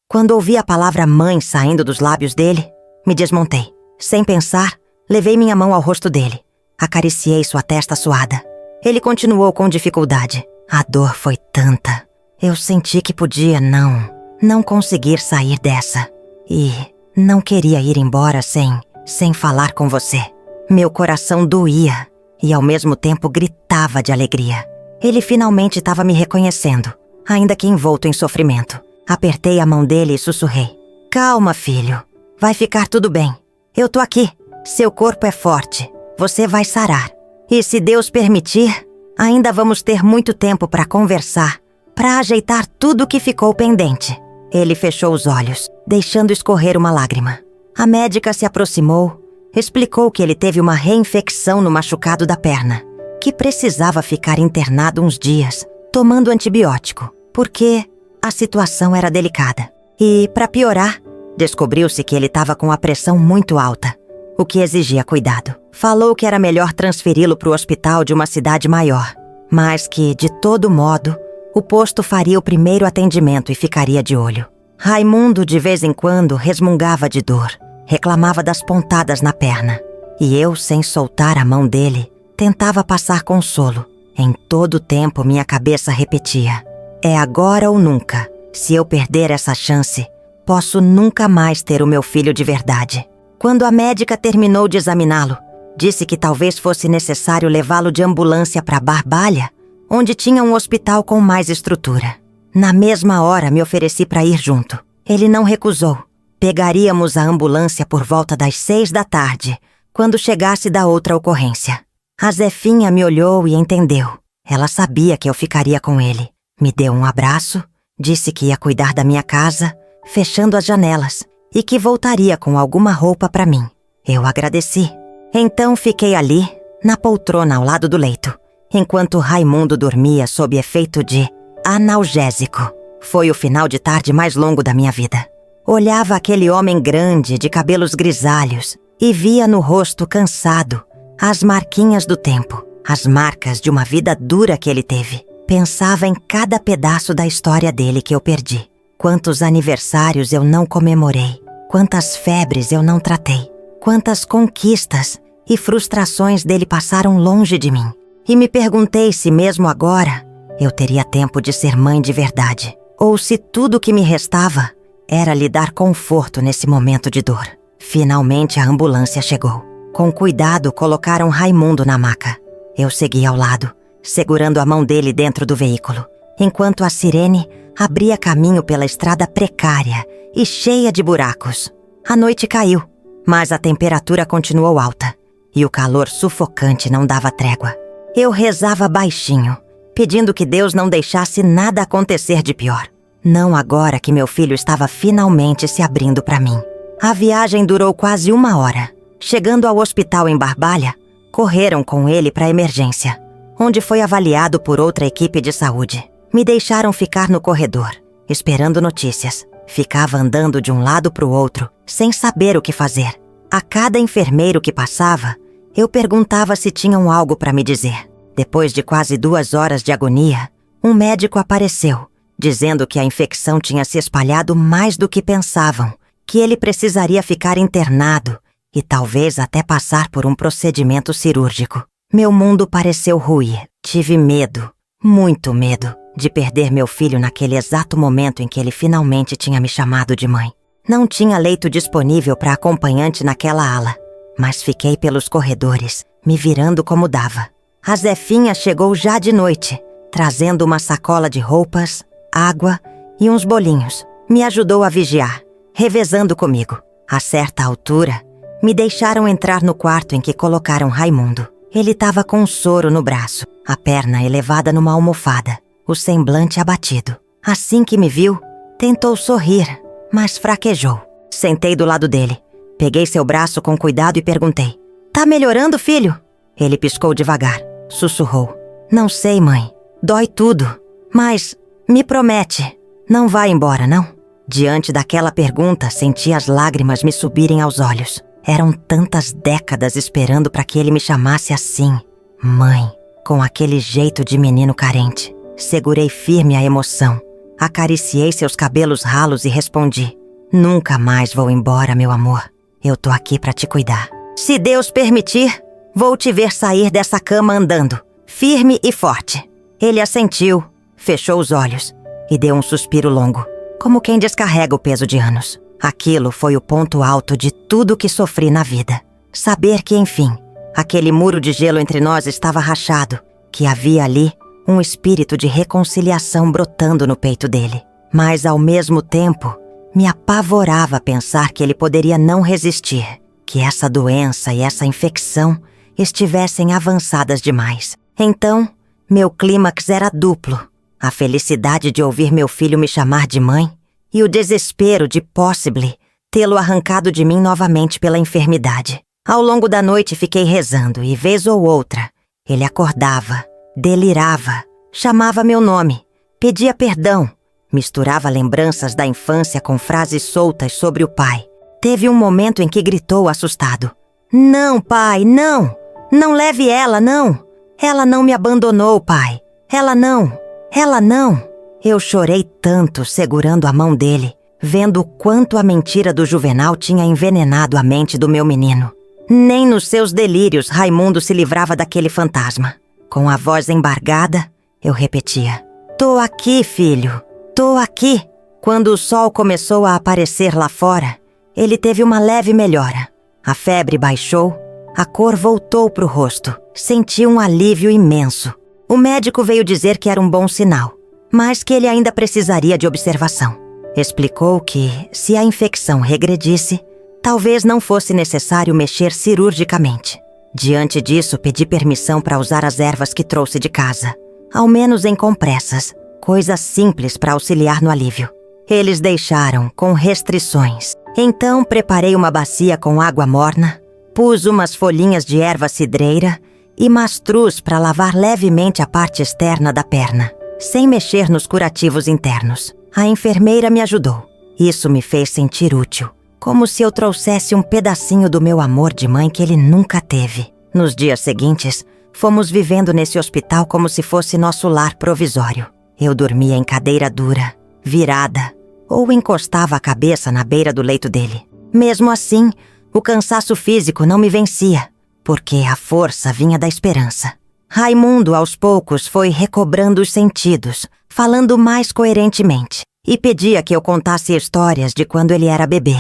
quando ouvi a palavra mãe saindo dos lábios dele, me desmontei. Sem pensar, levei minha mão ao rosto dele. Acariciei sua testa suada. Ele continuou com dificuldade. A dor foi tanta. Eu senti que podia não conseguir sair dessa. E não queria ir embora sem falar com você. Meu coração doía e ao mesmo tempo gritava de alegria. Ele finalmente estava me reconhecendo, ainda que envolto em sofrimento. Apertei a mão dele e sussurrei. Calma, filho. Vai ficar tudo bem. Eu tô aqui. Seu corpo é forte. Você vai sarar. E se Deus permitir, ainda vamos ter muito tempo para conversar, para ajeitar tudo que ficou pendente. Ele fechou os olhos, deixando escorrer uma lágrima. A médica se aproximou, explicou que ele teve uma reinfecção no machucado da perna, que precisava ficar internado uns dias, tomando antibiótico, porque a situação era delicada. E, para piorar, descobriu-se que ele estava com a pressão muito alta, o que exigia cuidado. Falou que era melhor transferi-lo para o hospital de uma cidade maior, mas que, de todo modo, o posto faria o primeiro atendimento e ficaria de olho. Raimundo, de vez em quando, resmungava de dor, reclamava das pontadas na perna, e eu, sem soltar a mão dele, tentava passar consolo. Em todo o tempo, minha cabeça repetia: é agora ou nunca. Se eu perder essa chance, posso nunca mais ter o meu filho de verdade. Quando a médica terminou de examiná-lo, disse que talvez fosse necessário levá-lo de ambulância para Barbalha, onde tinha um hospital com mais estrutura. Na mesma hora, me ofereci para ir junto. Ele não recusou. Pegaríamos a ambulância por volta das 6 da tarde, quando chegasse da outra ocorrência. A Zefinha me olhou e entendeu. Ela sabia que eu ficaria com ele. Me deu um abraço, disse que ia cuidar da minha casa, fechando as janelas, e que voltaria com alguma roupa para mim. Eu agradeci. Então fiquei ali, na poltrona ao lado do leito, enquanto Raimundo dormia sob efeito de analgésico. Foi o final de tarde mais longo da minha vida. Olhava aquele homem grande, de cabelos grisalhos, e via no rosto cansado as marquinhas do tempo, as marcas de uma vida dura que ele teve. Pensava em cada pedaço da história dele que eu perdi. Quantos aniversários eu não comemorei, quantas febres eu não tratei, quantas conquistas e frustrações dele passaram longe de mim. E me perguntei se mesmo agora eu teria tempo de ser mãe de verdade, ou se tudo que me restava era lhe dar conforto nesse momento de dor. Finalmente a ambulância chegou. Com cuidado colocaram Raimundo na maca. Eu segui ao lado, segurando a mão dele dentro do veículo, enquanto a sirene abria caminho pela estrada precária e cheia de buracos. A noite caiu, mas a temperatura continuou alta, e o calor sufocante não dava trégua. Eu rezava baixinho, pedindo que Deus não deixasse nada acontecer de pior. Não agora que meu filho estava finalmente se abrindo para mim. A viagem durou quase 1 hora. Chegando ao hospital em Barbalha, correram com ele para a emergência, onde foi avaliado por outra equipe de saúde. Me deixaram ficar no corredor, esperando notícias. Ficava andando de um lado para o outro, sem saber o que fazer. A cada enfermeiro que passava, eu perguntava se tinham algo para me dizer. Depois de quase 2 horas de agonia, um médico apareceu, dizendo que a infecção tinha se espalhado mais do que pensavam, que ele precisaria ficar internado e talvez até passar por um procedimento cirúrgico. Meu mundo pareceu ruir. Tive medo, muito medo, de perder meu filho naquele exato momento em que ele finalmente tinha me chamado de mãe. Não tinha leito disponível para acompanhante naquela ala, mas fiquei pelos corredores, me virando como dava. A Zefinha chegou já de noite, trazendo uma sacola de roupas, água e uns bolinhos. Me ajudou a vigiar, revezando comigo. A certa altura, me deixaram entrar no quarto em que colocaram Raimundo. Ele estava com um soro no braço, a perna elevada numa almofada, o semblante abatido. Assim que me viu, tentou sorrir, mas fraquejou. Sentei do lado dele. Peguei seu braço com cuidado e perguntei: "Tá melhorando, filho?" Ele piscou devagar. Sussurrou: "Não sei, mãe. Dói tudo. Mas me promete, não vai embora, não?" Diante daquela pergunta, senti as lágrimas me subirem aos olhos. Eram tantas décadas esperando para que ele me chamasse assim, mãe, com aquele jeito de menino carente. Segurei firme a emoção. Acariciei seus cabelos ralos e respondi: "Nunca mais vou embora, meu amor. Eu tô aqui para te cuidar. Se Deus permitir, vou te ver sair dessa cama andando, firme e forte." Ele assentiu, fechou os olhos e deu um suspiro longo, como quem descarrega o peso de anos. Aquilo foi o ponto alto de tudo que sofri na vida. Saber que, enfim, aquele muro de gelo entre nós estava rachado, que havia ali um espírito de reconciliação brotando no peito dele. Mas, ao mesmo tempo, me apavorava pensar que ele poderia não resistir, que essa doença e essa infecção estivessem avançadas demais. Então, meu clímax era duplo: a felicidade de ouvir meu filho me chamar de mãe e o desespero de, possibly, tê-lo arrancado de mim novamente pela enfermidade. Ao longo da noite fiquei rezando e, vez ou outra, ele acordava, delirava, chamava meu nome, pedia perdão, misturava lembranças da infância com frases soltas sobre o pai. Teve um momento em que gritou assustado: "Não, pai, não! Não leve ela, não! Ela não me abandonou, pai! Ela não! Ela não!" Eu chorei tanto segurando a mão dele, vendo o quanto a mentira do Juvenal tinha envenenado a mente do meu menino. Nem nos seus delírios Raimundo se livrava daquele fantasma. Com a voz embargada, eu repetia: "Tô aqui, filho, tô aqui." Quando o sol começou a aparecer lá fora, ele teve uma leve melhora. A febre baixou, a cor voltou pro rosto. Senti um alívio imenso. O médico veio dizer que era um bom sinal, mas que ele ainda precisaria de observação. Explicou que, se a infecção regredisse, talvez não fosse necessário mexer cirurgicamente. Diante disso, pedi permissão para usar as ervas que trouxe de casa, ao menos em compressas, coisas simples para auxiliar no alívio. Eles deixaram, com restrições. Então, preparei uma bacia com água morna, pus umas folhinhas de erva cidreira e mastruz para lavar levemente a parte externa da perna, sem mexer nos curativos internos. A enfermeira me ajudou. Isso me fez sentir útil, como se eu trouxesse um pedacinho do meu amor de mãe que ele nunca teve. Nos dias seguintes, fomos vivendo nesse hospital como se fosse nosso lar provisório. Eu dormia em cadeira dura, virada, ou encostava a cabeça na beira do leito dele. Mesmo assim, o cansaço físico não me vencia, porque a força vinha da esperança. Raimundo, aos poucos, foi recobrando os sentidos, falando mais coerentemente, e pedia que eu contasse histórias de quando ele era bebê.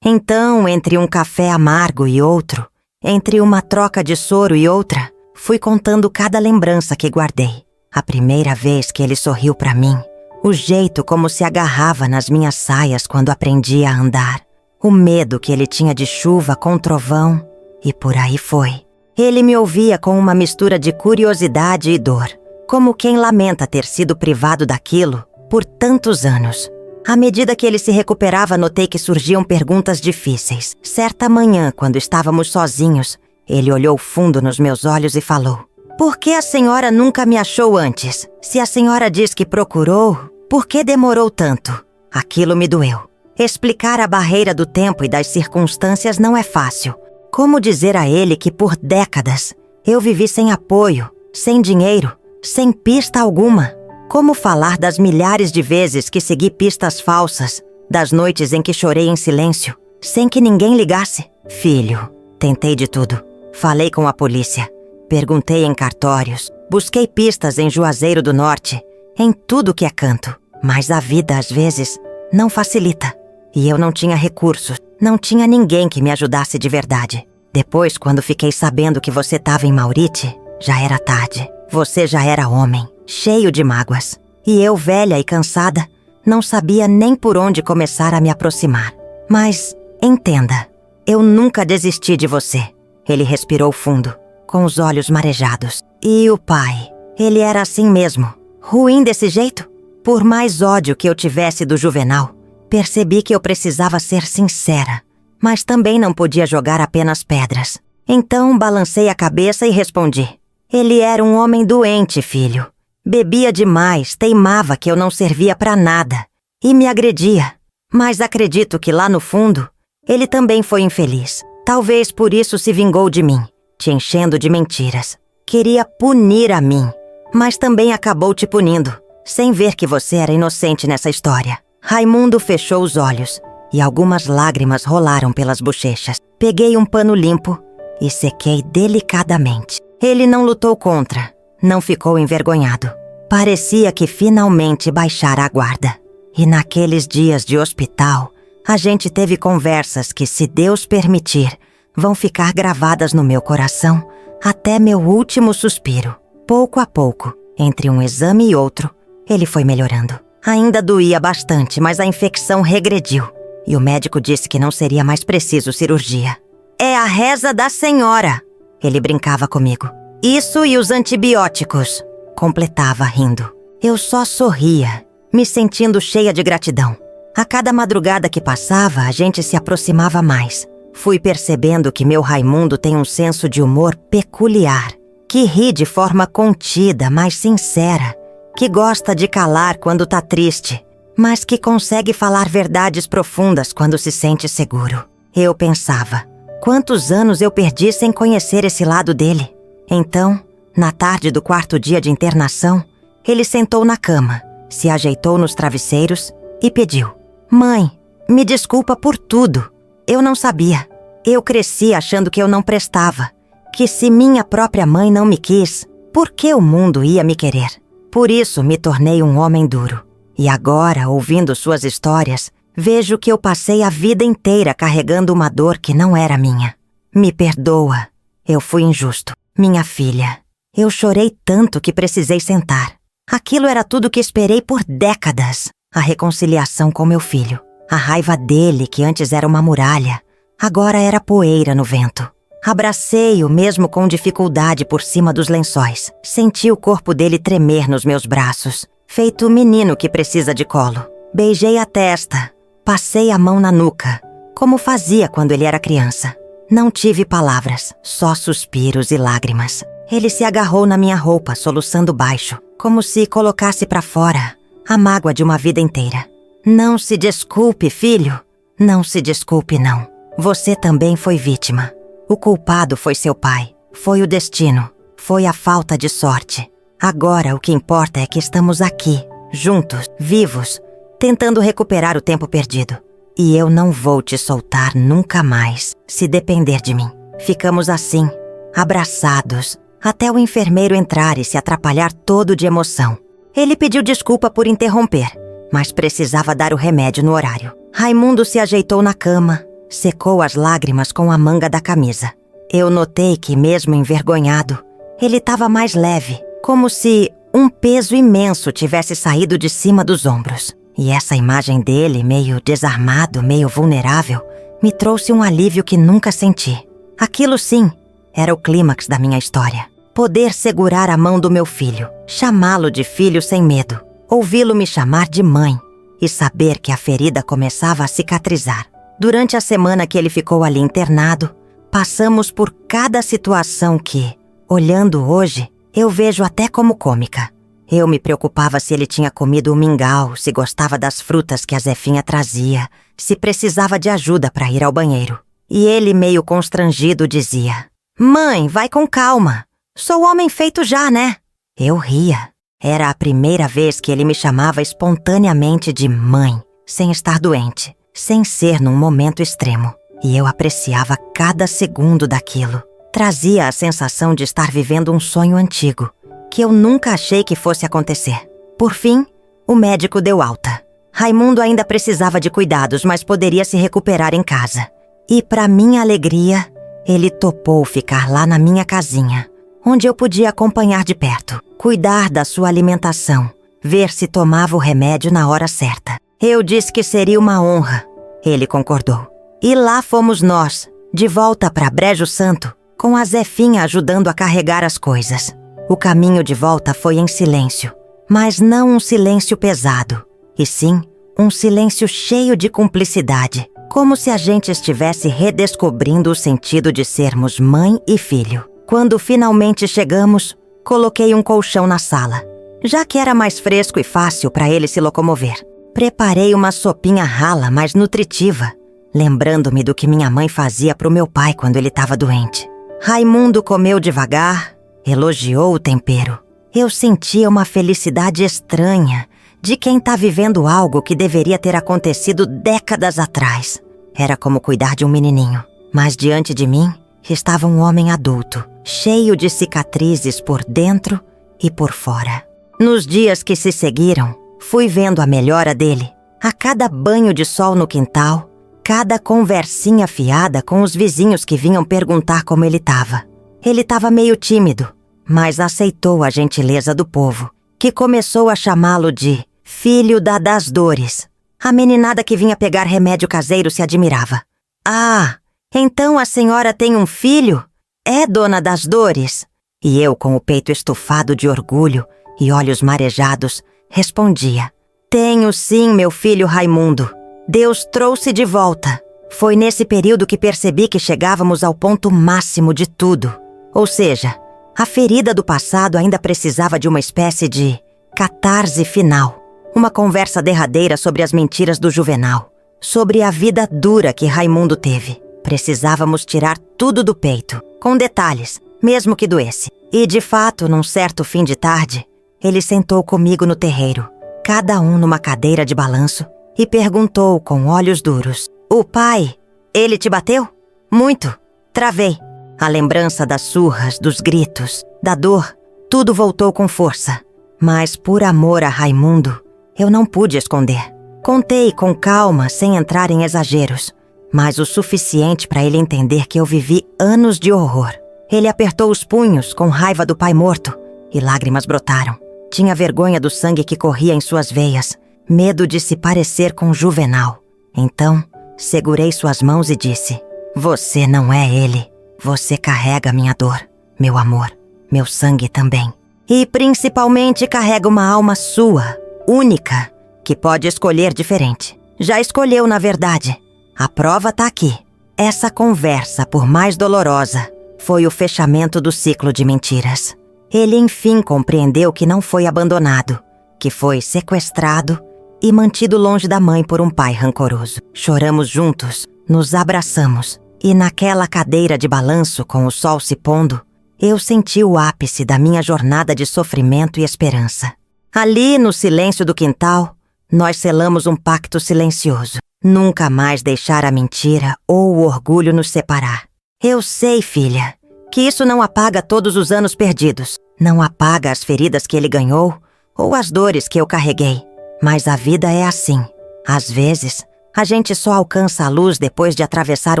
Então, entre um café amargo e outro, entre uma troca de soro e outra, fui contando cada lembrança que guardei. A primeira vez que ele sorriu para mim, o jeito como se agarrava nas minhas saias quando aprendi a andar, o medo que ele tinha de chuva com trovão, e por aí foi. Ele me ouvia com uma mistura de curiosidade e dor, como quem lamenta ter sido privado daquilo por tantos anos. À medida que ele se recuperava, notei que surgiam perguntas difíceis. Certa manhã, quando estávamos sozinhos, ele olhou fundo nos meus olhos e falou: "Por que a senhora nunca me achou antes? Se a senhora diz que procurou, por que demorou tanto?" Aquilo me doeu. Explicar a barreira do tempo e das circunstâncias não é fácil. Como dizer a ele que por décadas eu vivi sem apoio, sem dinheiro, sem pista alguma? Como falar das milhares de vezes que segui pistas falsas, das noites em que chorei em silêncio, sem que ninguém ligasse? "Filho, tentei de tudo. Falei com a polícia, perguntei em cartórios, busquei pistas em Juazeiro do Norte, em tudo que é canto. Mas a vida, às vezes, não facilita. E eu não tinha recursos, não tinha ninguém que me ajudasse de verdade. Depois, quando fiquei sabendo que você estava em Mauriti, já era tarde. Você já era homem, cheio de mágoas. E eu, velha e cansada, não sabia nem por onde começar a me aproximar. Mas, entenda, eu nunca desisti de você." Ele respirou fundo, com os olhos marejados. "E o pai? Ele era assim mesmo? Ruim desse jeito? Por mais ódio que eu tivesse do Juvenal, Percebi que eu precisava ser sincera, mas também não podia jogar apenas pedras. Então balancei a cabeça e respondi: ele era um homem doente, filho. Bebia demais, teimava que eu não servia para nada e me agredia. Mas acredito que lá no fundo, ele também foi infeliz. Talvez por isso se vingou de mim, te enchendo de mentiras. Queria punir a mim, mas também acabou te punindo, sem ver que você era inocente nessa história. Raimundo fechou os olhos e algumas lágrimas rolaram pelas bochechas. Peguei um pano limpo e sequei delicadamente. Ele não lutou contra, não ficou envergonhado. Parecia que finalmente baixara a guarda. E naqueles dias de hospital, a gente teve conversas que, se Deus permitir, vão ficar gravadas no meu coração até meu último suspiro. Pouco a pouco, entre um exame e outro, ele foi melhorando. Ainda doía bastante, mas a infecção regrediu. E o médico disse que não seria mais preciso cirurgia. É a reza da senhora, ele brincava comigo. Isso e os antibióticos, completava rindo. Eu só sorria, me sentindo cheia de gratidão. A cada madrugada que passava, a gente se aproximava mais. Fui percebendo que meu Raimundo tem um senso de humor peculiar, que ri de forma contida, mas sincera, que gosta de calar quando tá triste, mas que consegue falar verdades profundas quando se sente seguro. Eu pensava, quantos anos eu perdi sem conhecer esse lado dele? Então, na tarde do 4º dia de internação, ele sentou na cama, se ajeitou nos travesseiros e pediu: mãe, me desculpa por tudo. Eu não sabia. Eu cresci achando que eu não prestava, que se minha própria mãe não me quis, por que o mundo ia me querer? Por isso me tornei um homem duro. E agora, ouvindo suas histórias, vejo que eu passei a vida inteira carregando uma dor que não era minha. Me perdoa. Eu fui injusto. Minha filha, eu chorei tanto que precisei sentar. Aquilo era tudo que esperei por décadas. A reconciliação com meu filho. A raiva dele, que antes era uma muralha, agora era poeira no vento. Abracei-o mesmo com dificuldade por cima dos lençóis. Senti o corpo dele tremer nos meus braços, feito menino que precisa de colo. Beijei a testa, passei a mão na nuca, como fazia quando ele era criança. Não tive palavras, só suspiros e lágrimas. Ele se agarrou na minha roupa, soluçando baixo, como se colocasse pra fora a mágoa de uma vida inteira. Não se desculpe, filho. Não se desculpe, não. Você também foi vítima. O culpado foi seu pai. Foi o destino. Foi a falta de sorte. Agora o que importa é que estamos aqui, juntos, vivos, tentando recuperar o tempo perdido. E eu não vou te soltar nunca mais, se depender de mim. Ficamos assim, abraçados, até o enfermeiro entrar e se atrapalhar todo de emoção. Ele pediu desculpa por interromper, mas precisava dar o remédio no horário. Raimundo se ajeitou na cama, secou as lágrimas com a manga da camisa. Eu notei que, mesmo envergonhado, ele estava mais leve, como se um peso imenso tivesse saído de cima dos ombros. E essa imagem dele, meio desarmado, meio vulnerável, me trouxe um alívio que nunca senti. Aquilo sim, era o clímax da minha história. Poder segurar a mão do meu filho, chamá-lo de filho sem medo, ouvi-lo me chamar de mãe e saber que a ferida começava a cicatrizar. Durante a semana que ele ficou ali internado, passamos por cada situação que, olhando hoje, eu vejo até como cômica. Eu me preocupava se ele tinha comido o mingau, se gostava das frutas que a Zefinha trazia, se precisava de ajuda para ir ao banheiro. E ele, meio constrangido, dizia: "Mãe, vai com calma. Sou homem feito já, né?" Eu ria. Era a primeira vez que ele me chamava espontaneamente de mãe, sem estar doente, sem ser num momento extremo. E eu apreciava cada segundo daquilo. Trazia a sensação de estar vivendo um sonho antigo, que eu nunca achei que fosse acontecer. Por fim, o médico deu alta. Raimundo ainda precisava de cuidados, mas poderia se recuperar em casa. E, para minha alegria, ele topou ficar lá na minha casinha, onde eu podia acompanhar de perto, cuidar da sua alimentação, ver se tomava o remédio na hora certa. Eu disse que seria uma honra. Ele concordou. E lá fomos nós, de volta para Brejo Santo, com a Zefinha ajudando a carregar as coisas. O caminho de volta foi em silêncio, mas não um silêncio pesado, e sim um silêncio cheio de cumplicidade, como se a gente estivesse redescobrindo o sentido de sermos mãe e filho. Quando finalmente chegamos, coloquei um colchão na sala, já que era mais fresco e fácil para ele se locomover. Preparei uma sopinha rala, mas nutritiva, lembrando-me do que minha mãe fazia para o meu pai quando ele estava doente. Raimundo comeu devagar, elogiou o tempero. Eu sentia uma felicidade estranha de quem está vivendo algo que deveria ter acontecido décadas atrás. Era como cuidar de um menininho, mas diante de mim estava um homem adulto, cheio de cicatrizes por dentro e por fora. Nos dias que se seguiram, fui vendo a melhora dele. A cada banho de sol no quintal, cada conversinha fiada com os vizinhos que vinham perguntar como ele estava. Ele estava meio tímido, mas aceitou a gentileza do povo, que começou a chamá-lo de Filho das Dores. A meninada que vinha pegar remédio caseiro se admirava. Ah, então a senhora tem um filho? É Dona das Dores? E eu, com o peito estufado de orgulho e olhos marejados, respondia: Tenho sim, meu filho Raimundo. Deus trouxe de volta. Foi nesse período que percebi que chegávamos ao ponto máximo de tudo. Ou seja, a ferida do passado ainda precisava de uma espécie de catarse final. Uma conversa derradeira sobre as mentiras do Juvenal, sobre a vida dura que Raimundo teve. Precisávamos tirar tudo do peito, com detalhes, mesmo que doesse. E de fato, num certo fim de tarde, ele sentou comigo no terreiro, cada um numa cadeira de balanço, e perguntou com olhos duros: O pai, ele te bateu? Muito. Travei. A lembrança das surras, dos gritos, da dor, tudo voltou com força. Mas por amor a Raimundo, eu não pude esconder. Contei com calma, sem entrar em exageros, mas o suficiente para ele entender que eu vivi anos de horror. Ele apertou os punhos, com raiva do pai morto, e lágrimas brotaram. Tinha vergonha do sangue que corria em suas veias, medo de se parecer com Juvenal. Então, segurei suas mãos e disse: Você não é ele. Você carrega minha dor, meu amor, meu sangue também. E principalmente carrega uma alma sua, única, que pode escolher diferente. Já escolheu, na verdade. A prova tá aqui. Essa conversa, por mais dolorosa, foi o fechamento do ciclo de mentiras. Ele enfim compreendeu que não foi abandonado, que foi sequestrado e mantido longe da mãe por um pai rancoroso. Choramos juntos, nos abraçamos, e naquela cadeira de balanço com o sol se pondo, eu senti o ápice da minha jornada de sofrimento e esperança. Ali, no silêncio do quintal, nós selamos um pacto silencioso. Nunca mais deixar a mentira ou o orgulho nos separar. Eu sei, filha, que isso não apaga todos os anos perdidos. Não apaga as feridas que ele ganhou ou as dores que eu carreguei. Mas a vida é assim. Às vezes, a gente só alcança a luz depois de atravessar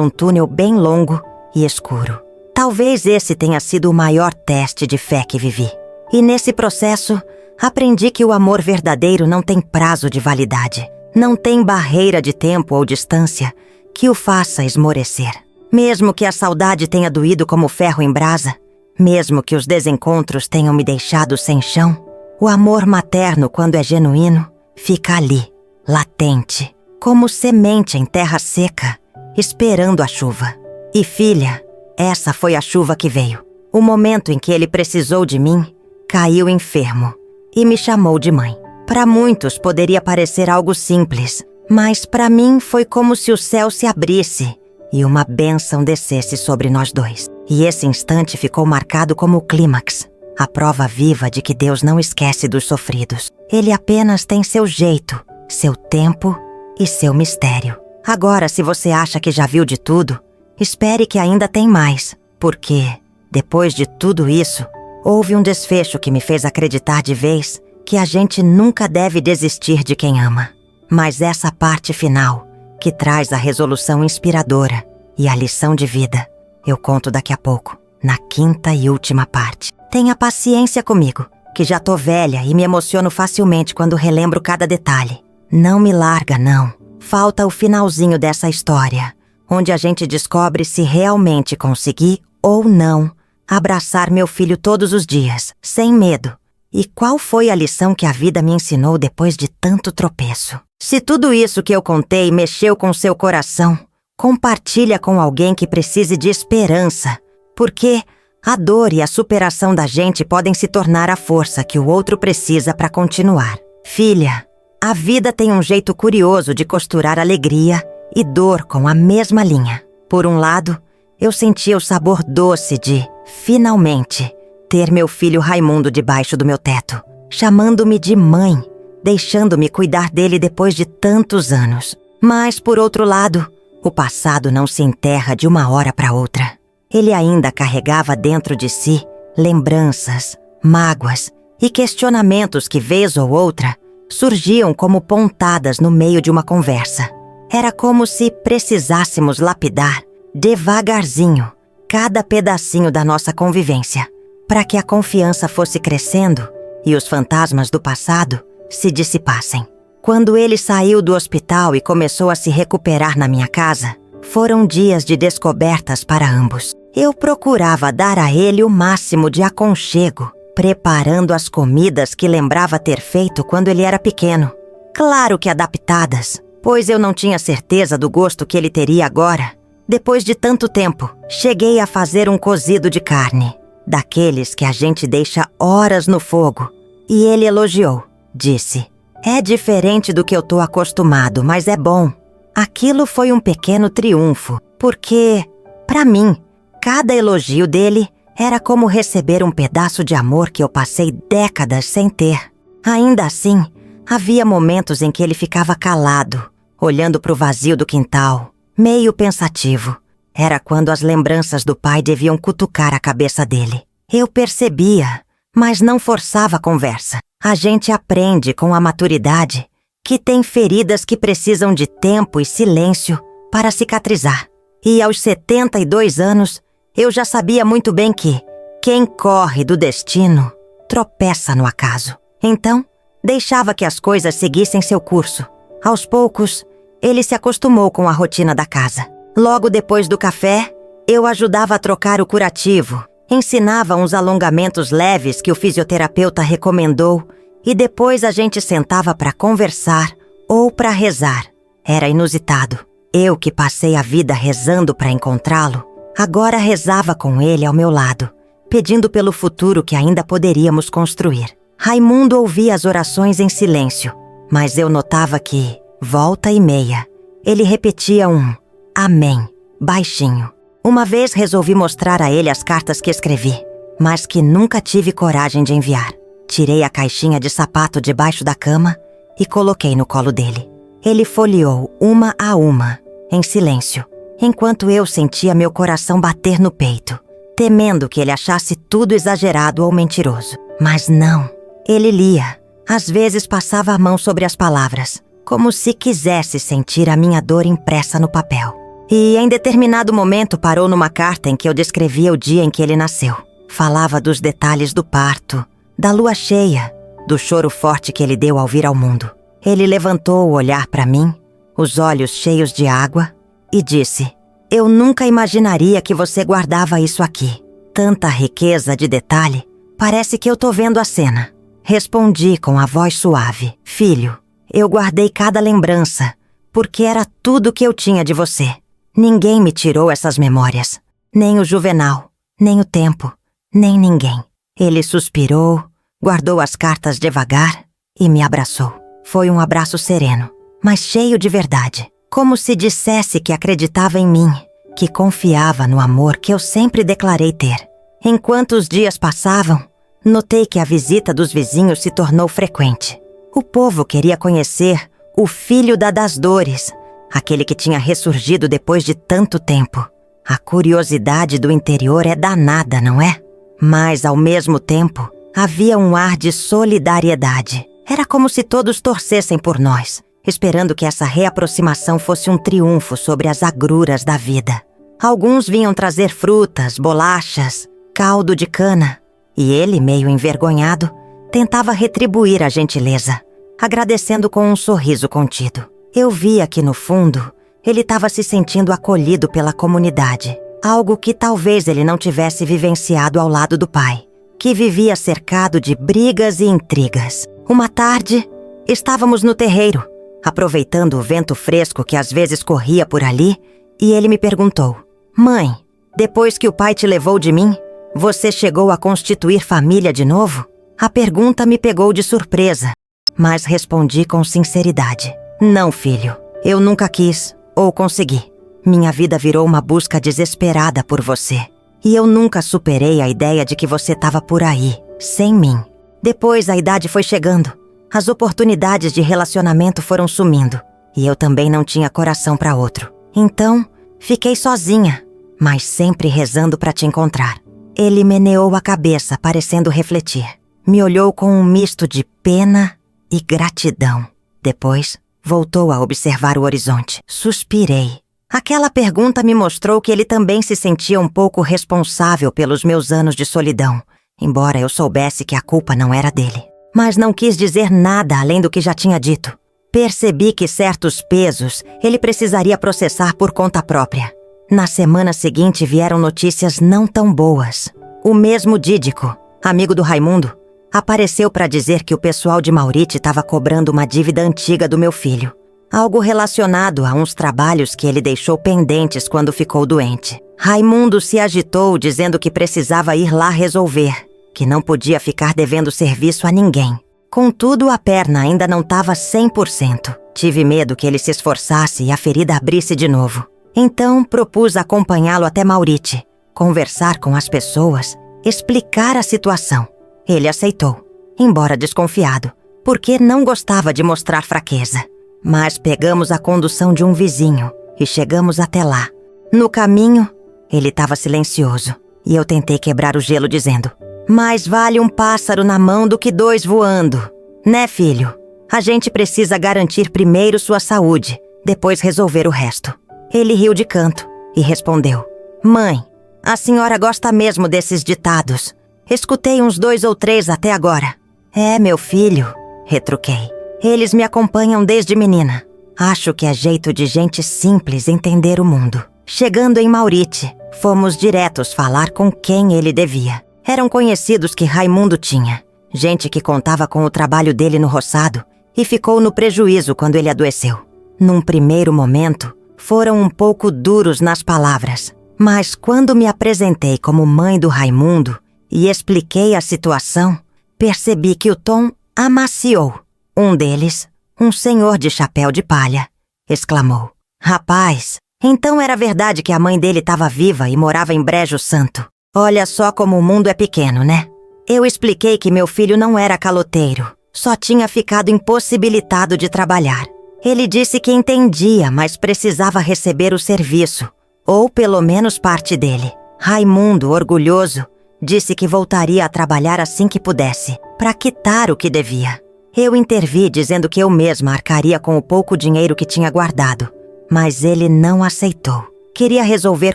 um túnel bem longo e escuro. Talvez esse tenha sido o maior teste de fé que vivi. E nesse processo, aprendi que o amor verdadeiro não tem prazo de validade. Não tem barreira de tempo ou distância que o faça esmorecer. Mesmo que a saudade tenha doído como ferro em brasa, mesmo que os desencontros tenham me deixado sem chão, o amor materno, quando é genuíno, fica ali, latente, como semente em terra seca, esperando a chuva. E filha, essa foi a chuva que veio. O momento em que ele precisou de mim, caiu enfermo e me chamou de mãe. Para muitos poderia parecer algo simples, mas para mim foi como se o céu se abrisse e uma bênção descesse sobre nós dois. E esse instante ficou marcado como o clímax, a prova viva de que Deus não esquece dos sofridos. Ele apenas tem seu jeito, seu tempo e seu mistério. Agora, se você acha que já viu de tudo, espere que ainda tem mais, porque, depois de tudo isso, houve um desfecho que me fez acreditar de vez que a gente nunca deve desistir de quem ama. Mas essa parte final, que traz a resolução inspiradora e a lição de vida, eu conto daqui a pouco, na quinta e última parte. Tenha paciência comigo, que já tô velha e me emociono facilmente quando relembro cada detalhe. Não me larga, não. Falta o finalzinho dessa história, onde a gente descobre se realmente consegui ou não abraçar meu filho todos os dias, sem medo, E qual foi a lição que a vida me ensinou depois de tanto tropeço? Se tudo isso que eu contei mexeu com seu coração, compartilha com alguém que precise de esperança, porque a dor e a superação da gente podem se tornar a força que o outro precisa para continuar. Filha, a vida tem um jeito curioso de costurar alegria e dor com a mesma linha. Por um lado, eu sentia o sabor doce de, finalmente, ter meu filho Raimundo debaixo do meu teto, chamando-me de mãe, deixando-me cuidar dele depois de tantos anos. Mas, por outro lado, o passado não se enterra de uma hora para outra. Ele ainda carregava dentro de si lembranças, mágoas e questionamentos que, vez ou outra, surgiam como pontadas no meio de uma conversa. Era como se precisássemos lapidar, devagarzinho, cada pedacinho da nossa convivência, para que a confiança fosse crescendo e os fantasmas do passado se dissipassem. Quando ele saiu do hospital e começou a se recuperar na minha casa, foram dias de descobertas para ambos. Eu procurava dar a ele o máximo de aconchego, preparando as comidas que lembrava ter feito quando ele era pequeno. Claro que adaptadas, pois eu não tinha certeza do gosto que ele teria agora. Depois de tanto tempo, cheguei a fazer um cozido de carne, daqueles que a gente deixa horas no fogo. E ele elogiou, disse: "É diferente do que eu tô acostumado, mas é bom." Aquilo foi um pequeno triunfo, porque, para mim, cada elogio dele era como receber um pedaço de amor que eu passei décadas sem ter. Ainda assim, havia momentos em que ele ficava calado, olhando para o vazio do quintal, meio pensativo. Era quando as lembranças do pai deviam cutucar a cabeça dele. Eu percebia, mas não forçava a conversa. A gente aprende com a maturidade que tem feridas que precisam de tempo e silêncio para cicatrizar. E aos 72 anos, eu já sabia muito bem que quem corre do destino tropeça no acaso. Então, deixava que as coisas seguissem seu curso. Aos poucos, ele se acostumou com a rotina da casa. Logo depois do café, eu ajudava a trocar o curativo, ensinava uns alongamentos leves que o fisioterapeuta recomendou e depois a gente sentava para conversar ou para rezar. Era inusitado. Eu, que passei a vida rezando para encontrá-lo, agora rezava com ele ao meu lado, pedindo pelo futuro que ainda poderíamos construir. Raimundo ouvia as orações em silêncio, mas eu notava que, volta e meia, ele repetia um amém, baixinho. Uma vez resolvi mostrar a ele as cartas que escrevi, mas que nunca tive coragem de enviar. Tirei a caixinha de sapato debaixo da cama e coloquei no colo dele. Ele folheou uma a uma, em silêncio, enquanto eu sentia meu coração bater no peito, temendo que ele achasse tudo exagerado ou mentiroso. Mas não. Ele lia. Às vezes passava a mão sobre as palavras, como se quisesse sentir a minha dor impressa no papel. E em determinado momento parou numa carta em que eu descrevia o dia em que ele nasceu. Falava dos detalhes do parto, da lua cheia, do choro forte que ele deu ao vir ao mundo. Ele levantou o olhar para mim, os olhos cheios de água, e disse: "Eu nunca imaginaria que você guardava isso aqui. Tanta riqueza de detalhe, parece que eu tô vendo a cena." Respondi com a voz suave: "Filho, eu guardei cada lembrança, porque era tudo que eu tinha de você. Ninguém me tirou essas memórias. Nem o Juvenal, nem o tempo, nem ninguém." Ele suspirou, guardou as cartas devagar e me abraçou. Foi um abraço sereno, mas cheio de verdade. Como se dissesse que acreditava em mim, que confiava no amor que eu sempre declarei ter. Enquanto os dias passavam, notei que a visita dos vizinhos se tornou frequente. O povo queria conhecer o filho das dores, aquele que tinha ressurgido depois de tanto tempo. A curiosidade do interior é danada, não é? Mas, ao mesmo tempo, havia um ar de solidariedade. Era como se todos torcessem por nós, esperando que essa reaproximação fosse um triunfo sobre as agruras da vida. Alguns vinham trazer frutas, bolachas, caldo de cana, e ele, meio envergonhado, tentava retribuir a gentileza, agradecendo com um sorriso contido. Eu via que, no fundo, ele estava se sentindo acolhido pela comunidade, algo que talvez ele não tivesse vivenciado ao lado do pai, que vivia cercado de brigas e intrigas. Uma tarde, estávamos no terreiro, aproveitando o vento fresco que às vezes corria por ali, e ele me perguntou: Mãe, depois que o pai te levou de mim, você chegou a constituir família de novo? A pergunta me pegou de surpresa, mas respondi com sinceridade: Não, filho, eu nunca quis ou consegui. Minha vida virou uma busca desesperada por você. E eu nunca superei a ideia de que você estava por aí, sem mim. Depois a idade foi chegando. As oportunidades de relacionamento foram sumindo. E eu também não tinha coração para outro. Então, fiquei sozinha, mas sempre rezando para te encontrar. Ele meneou a cabeça, parecendo refletir. Me olhou com um misto de pena e gratidão. Depois, voltou a observar o horizonte. Suspirei. Aquela pergunta me mostrou que ele também se sentia um pouco responsável pelos meus anos de solidão, embora eu soubesse que a culpa não era dele. Mas não quis dizer nada além do que já tinha dito. Percebi que certos pesos ele precisaria processar por conta própria. Na semana seguinte vieram notícias não tão boas. O mesmo Dídico, amigo do Raimundo, apareceu para dizer que o pessoal de Mauriti estava cobrando uma dívida antiga do meu filho. Algo relacionado a uns trabalhos que ele deixou pendentes quando ficou doente. Raimundo se agitou dizendo que precisava ir lá resolver, que não podia ficar devendo serviço a ninguém. Contudo, a perna ainda não estava 100%. Tive medo que ele se esforçasse e a ferida abrisse de novo. Então, propus acompanhá-lo até Mauriti, conversar com as pessoas, explicar a situação. Ele aceitou, embora desconfiado, porque não gostava de mostrar fraqueza. Mas pegamos a condução de um vizinho e chegamos até lá. No caminho, ele estava silencioso e eu tentei quebrar o gelo dizendo: Mais vale um pássaro na mão do que dois voando. Né, filho? A gente precisa garantir primeiro sua saúde, depois resolver o resto. Ele riu de canto e respondeu: Mãe, a senhora gosta mesmo desses ditados. Escutei uns 2 ou 3 até agora. É, meu filho, retruquei. Eles me acompanham desde menina. Acho que é jeito de gente simples entender o mundo. Chegando em Mauriti, fomos diretos falar com quem ele devia. Eram conhecidos que Raimundo tinha. Gente que contava com o trabalho dele no roçado e ficou no prejuízo quando ele adoeceu. Num primeiro momento, foram um pouco duros nas palavras. Mas quando me apresentei como mãe do Raimundo e expliquei a situação, percebi que o tom amaciou. Um deles, um senhor de chapéu de palha, exclamou: Rapaz, então era verdade que a mãe dele estava viva e morava em Brejo Santo. Olha só como o mundo é pequeno, né? Eu expliquei que meu filho não era caloteiro, só tinha ficado impossibilitado de trabalhar. Ele disse que entendia, mas precisava receber o serviço, ou pelo menos parte dele. Raimundo, orgulhoso, disse que voltaria a trabalhar assim que pudesse, para quitar o que devia. Eu intervi dizendo que eu mesma arcaria com o pouco dinheiro que tinha guardado, mas ele não aceitou. Queria resolver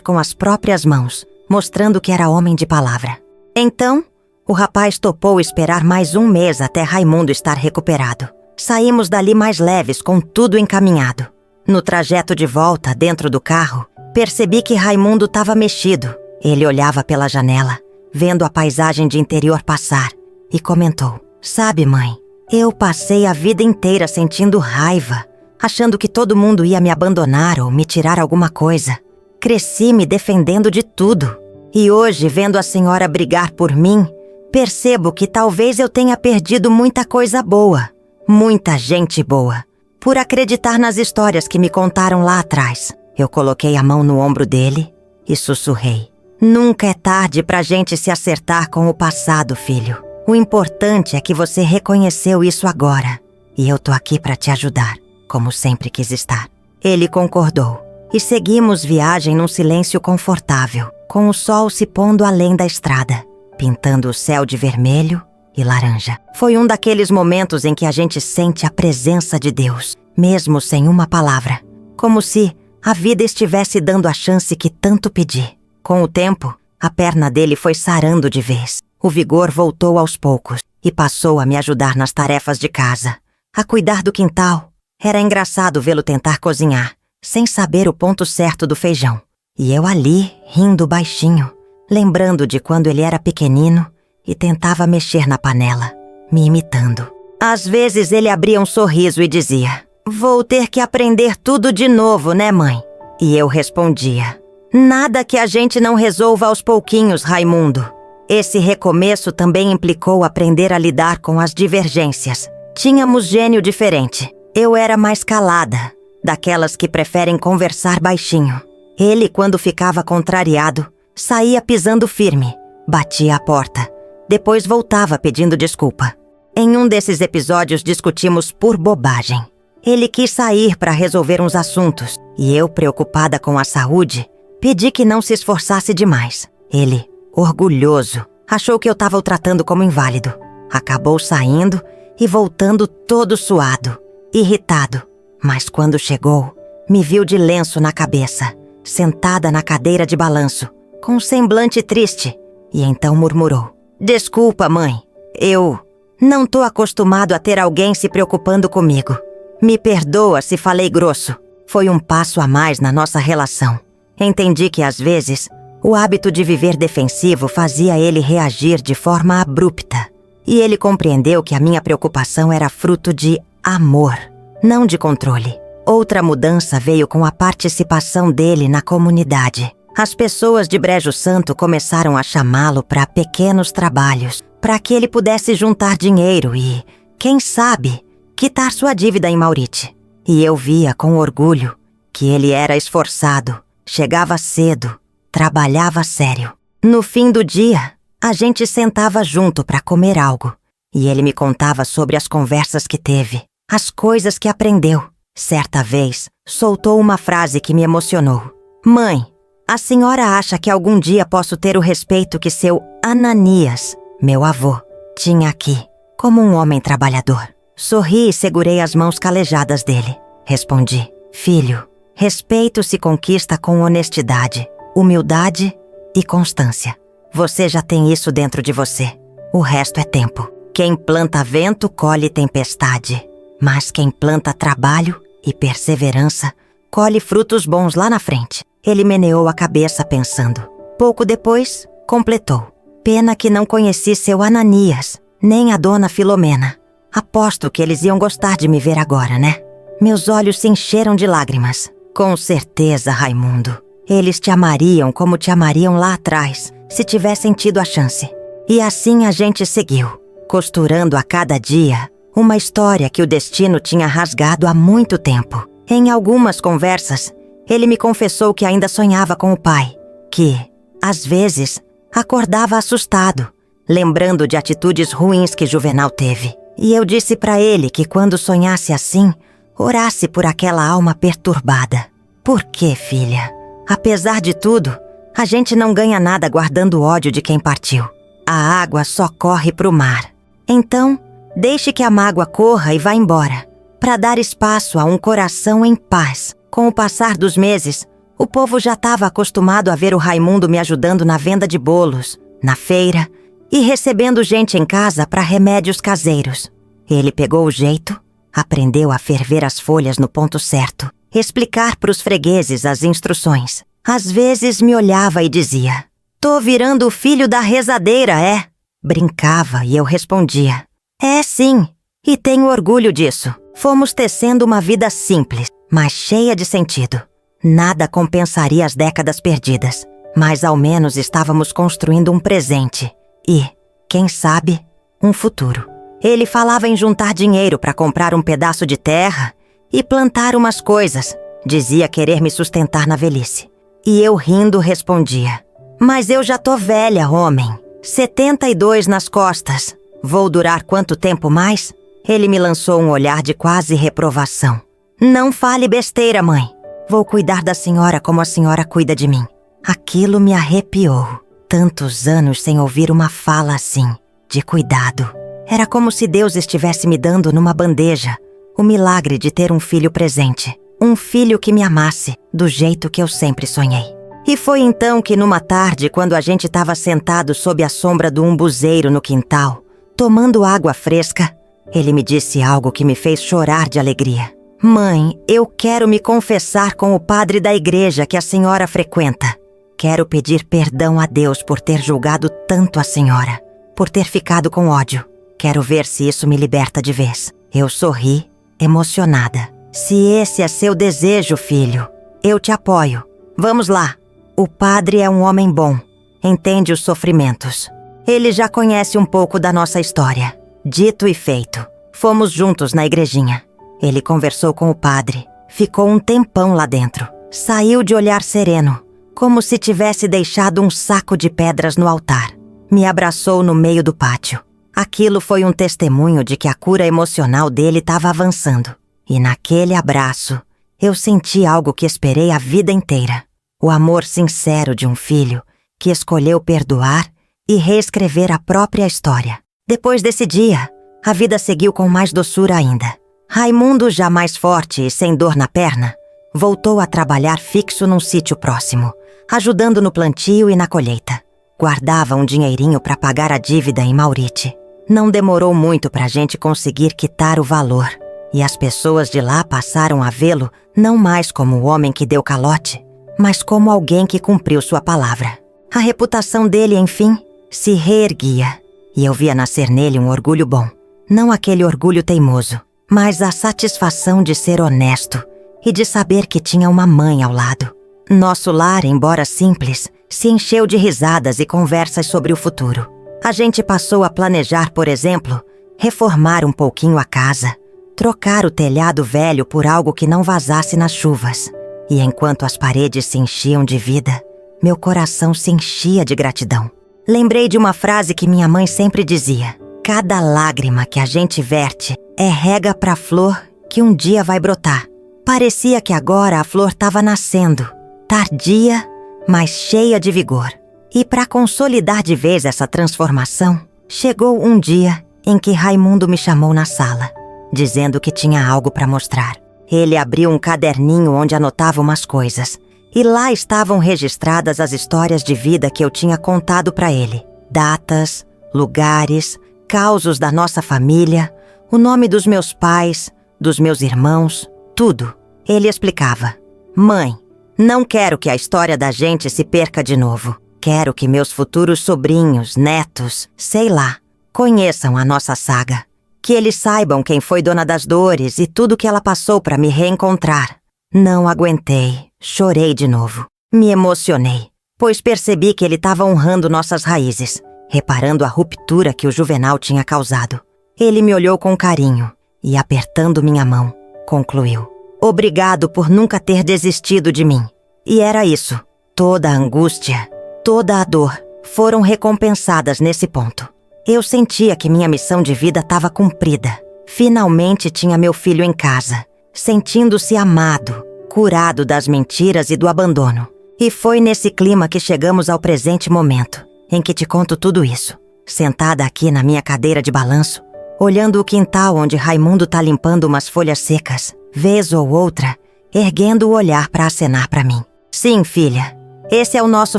com as próprias mãos, mostrando que era homem de palavra. Então, o rapaz topou esperar mais 1 mês até Raimundo estar recuperado. Saímos dali mais leves, com tudo encaminhado. No trajeto de volta, dentro do carro, percebi que Raimundo estava mexido. Ele olhava pela janela, vendo a paisagem de interior passar, e comentou: Sabe, mãe, eu passei a vida inteira sentindo raiva, achando que todo mundo ia me abandonar ou me tirar alguma coisa. Cresci me defendendo de tudo. E hoje, vendo a senhora brigar por mim, percebo que talvez eu tenha perdido muita coisa boa, muita gente boa, por acreditar nas histórias que me contaram lá atrás. Eu coloquei a mão no ombro dele e sussurrei: Nunca é tarde pra gente se acertar com o passado, filho. O importante é que você reconheceu isso agora. E eu tô aqui pra te ajudar, como sempre quis estar. Ele concordou. E seguimos viagem num silêncio confortável, com o sol se pondo além da estrada, pintando o céu de vermelho e laranja. Foi um daqueles momentos em que a gente sente a presença de Deus, mesmo sem uma palavra. Como se a vida estivesse dando a chance que tanto pedi. Com o tempo, a perna dele foi sarando de vez. O vigor voltou aos poucos e passou a me ajudar nas tarefas de casa, a cuidar do quintal. Era engraçado vê-lo tentar cozinhar, sem saber o ponto certo do feijão. E eu ali, rindo baixinho, lembrando de quando ele era pequenino e tentava mexer na panela, me imitando. Às vezes ele abria um sorriso e dizia: "Vou ter que aprender tudo de novo, né, mãe?" E eu respondia: "Nada que a gente não resolva aos pouquinhos, Raimundo." Esse recomeço também implicou aprender a lidar com as divergências. Tínhamos gênio diferente. Eu era mais calada, daquelas que preferem conversar baixinho. Ele, quando ficava contrariado, saía pisando firme, batia a porta, depois voltava pedindo desculpa. Em um desses episódios discutimos por bobagem. Ele quis sair para resolver uns assuntos e eu, preocupada com a saúde, pedi que não se esforçasse demais. Ele, orgulhoso, achou que eu estava o tratando como inválido. Acabou saindo e voltando todo suado, irritado. Mas quando chegou, me viu de lenço na cabeça, sentada na cadeira de balanço, com um semblante triste, e então murmurou: "Desculpa, mãe, eu não tô acostumado a ter alguém se preocupando comigo. Me perdoa se falei grosso." Foi um passo a mais na nossa relação. Entendi que, às vezes, o hábito de viver defensivo fazia ele reagir de forma abrupta. E ele compreendeu que a minha preocupação era fruto de amor, não de controle. Outra mudança veio com a participação dele na comunidade. As pessoas de Brejo Santo começaram a chamá-lo para pequenos trabalhos, para que ele pudesse juntar dinheiro e, quem sabe, quitar sua dívida em Mauriti. E eu via com orgulho que ele era esforçado, chegava cedo, trabalhava sério. No fim do dia, a gente sentava junto para comer algo, e ele me contava sobre as conversas que teve, as coisas que aprendeu. Certa vez, soltou uma frase que me emocionou: "Mãe, a senhora acha que algum dia posso ter o respeito que seu Ananias, meu avô, tinha aqui, como um homem trabalhador?" Sorri e segurei as mãos calejadas dele. Respondi: "Filho, respeito se conquista com honestidade, humildade e constância. Você já tem isso dentro de você. O resto é tempo. Quem planta vento, colhe tempestade. Mas quem planta trabalho e perseverança, colhe frutos bons lá na frente." Ele meneou a cabeça pensando. Pouco depois, completou: "Pena que não conheci seu Ananias, nem a dona Filomena. Aposto que eles iam gostar de me ver agora, né?" Meus olhos se encheram de lágrimas. "Com certeza, Raimundo. Eles te amariam como te amariam lá atrás, se tivessem tido a chance." E assim a gente seguiu, costurando a cada dia uma história que o destino tinha rasgado há muito tempo. Em algumas conversas, ele me confessou que ainda sonhava com o pai, que, às vezes, acordava assustado, lembrando de atitudes ruins que Juvenal teve. E eu disse para ele que quando sonhasse assim, orasse por aquela alma perturbada. Por quê, filha? Apesar de tudo, a gente não ganha nada guardando ódio de quem partiu. A água só corre pro mar. Então, deixe que a mágoa corra e vá embora, para dar espaço a um coração em paz. Com o passar dos meses, o povo já estava acostumado a ver o Raimundo me ajudando na venda de bolos, na feira e recebendo gente em casa para remédios caseiros. Ele pegou o jeito, aprendeu a ferver as folhas no ponto certo, explicar para os fregueses as instruções. Às vezes me olhava e dizia: "Tô virando o filho da rezadeira, é?" Brincava e eu respondia: "É sim, e tenho orgulho disso. Fomos tecendo uma vida simples, mas cheia de sentido. Nada compensaria as décadas perdidas, mas ao menos estávamos construindo um presente e, quem sabe, um futuro." Ele falava em juntar dinheiro para comprar um pedaço de terra e plantar umas coisas. Dizia querer me sustentar na velhice. E eu rindo respondia: "Mas eu já tô velha, homem. 72 nas costas. Vou durar quanto tempo mais?" Ele me lançou um olhar de quase reprovação. "Não fale besteira, mãe. Vou cuidar da senhora como a senhora cuida de mim." Aquilo me arrepiou. Tantos anos sem ouvir uma fala assim, de cuidado. Era como se Deus estivesse me dando numa bandeja o milagre de ter um filho presente. Um filho que me amasse, do jeito que eu sempre sonhei. E foi então que numa tarde, quando a gente estava sentado sob a sombra do umbuzeiro no quintal, tomando água fresca, ele me disse algo que me fez chorar de alegria. "Mãe, eu quero me confessar com o padre da igreja que a senhora frequenta. Quero pedir perdão a Deus por ter julgado tanto a senhora, por ter ficado com ódio. Quero ver se isso me liberta de vez. Eu sorri, emocionada. Se esse é seu desejo, filho, eu te apoio. Vamos lá. O padre é um homem bom. Entende os sofrimentos. Ele já conhece um pouco da nossa história. Dito e feito. Fomos juntos na igrejinha. Ele conversou com o padre. Ficou um tempão lá dentro. Saiu de olhar sereno, como se tivesse deixado um saco de pedras no altar. Me abraçou no meio do pátio. Aquilo foi um testemunho de que a cura emocional dele estava avançando. E naquele abraço, eu senti algo que esperei a vida inteira. O amor sincero de um filho que escolheu perdoar e reescrever a própria história. Depois desse dia, a vida seguiu com mais doçura ainda. Raimundo, já mais forte e sem dor na perna, voltou a trabalhar fixo num sítio próximo, ajudando no plantio e na colheita. Guardava um dinheirinho para pagar a dívida em Mauriti. Não demorou muito para a gente conseguir quitar o valor, e as pessoas de lá passaram a vê-lo não mais como o homem que deu calote, mas como alguém que cumpriu sua palavra. A reputação dele, enfim, se reerguia, e eu via nascer nele um orgulho bom. Não aquele orgulho teimoso, mas a satisfação de ser honesto e de saber que tinha uma mãe ao lado. Nosso lar, embora simples, se encheu de risadas e conversas sobre o futuro. A gente passou a planejar, por exemplo, reformar um pouquinho a casa, trocar o telhado velho por algo que não vazasse nas chuvas. E enquanto as paredes se enchiam de vida, meu coração se enchia de gratidão. Lembrei de uma frase que minha mãe sempre dizia: cada lágrima que a gente verte é rega para a flor que um dia vai brotar. Parecia que agora a flor estava nascendo, tardia, mas cheia de vigor. E para consolidar de vez essa transformação, chegou um dia em que Raimundo me chamou na sala, dizendo que tinha algo para mostrar. Ele abriu um caderninho onde anotava umas coisas, e lá estavam registradas as histórias de vida que eu tinha contado para ele. Datas, lugares, causos da nossa família, o nome dos meus pais, dos meus irmãos, tudo. Ele explicava: mãe, não quero que a história da gente se perca de novo. Quero que meus futuros sobrinhos, netos, sei lá, conheçam a nossa saga. Que eles saibam quem foi Dona das Dores e tudo que ela passou para me reencontrar. Não aguentei, chorei de novo. Me emocionei, pois percebi que ele estava honrando nossas raízes, reparando a ruptura que o Juvenal tinha causado. Ele me olhou com carinho e, apertando minha mão, concluiu: obrigado por nunca ter desistido de mim. E era isso. Toda a angústia, toda a dor foram recompensadas nesse ponto. Eu sentia que minha missão de vida estava cumprida. Finalmente tinha meu filho em casa, sentindo-se amado, curado das mentiras e do abandono. E foi nesse clima que chegamos ao presente momento, em que te conto tudo isso. Sentada aqui na minha cadeira de balanço, olhando o quintal onde Raimundo tá limpando umas folhas secas, vez ou outra, erguendo o olhar para acenar para mim. Sim, filha, esse é o nosso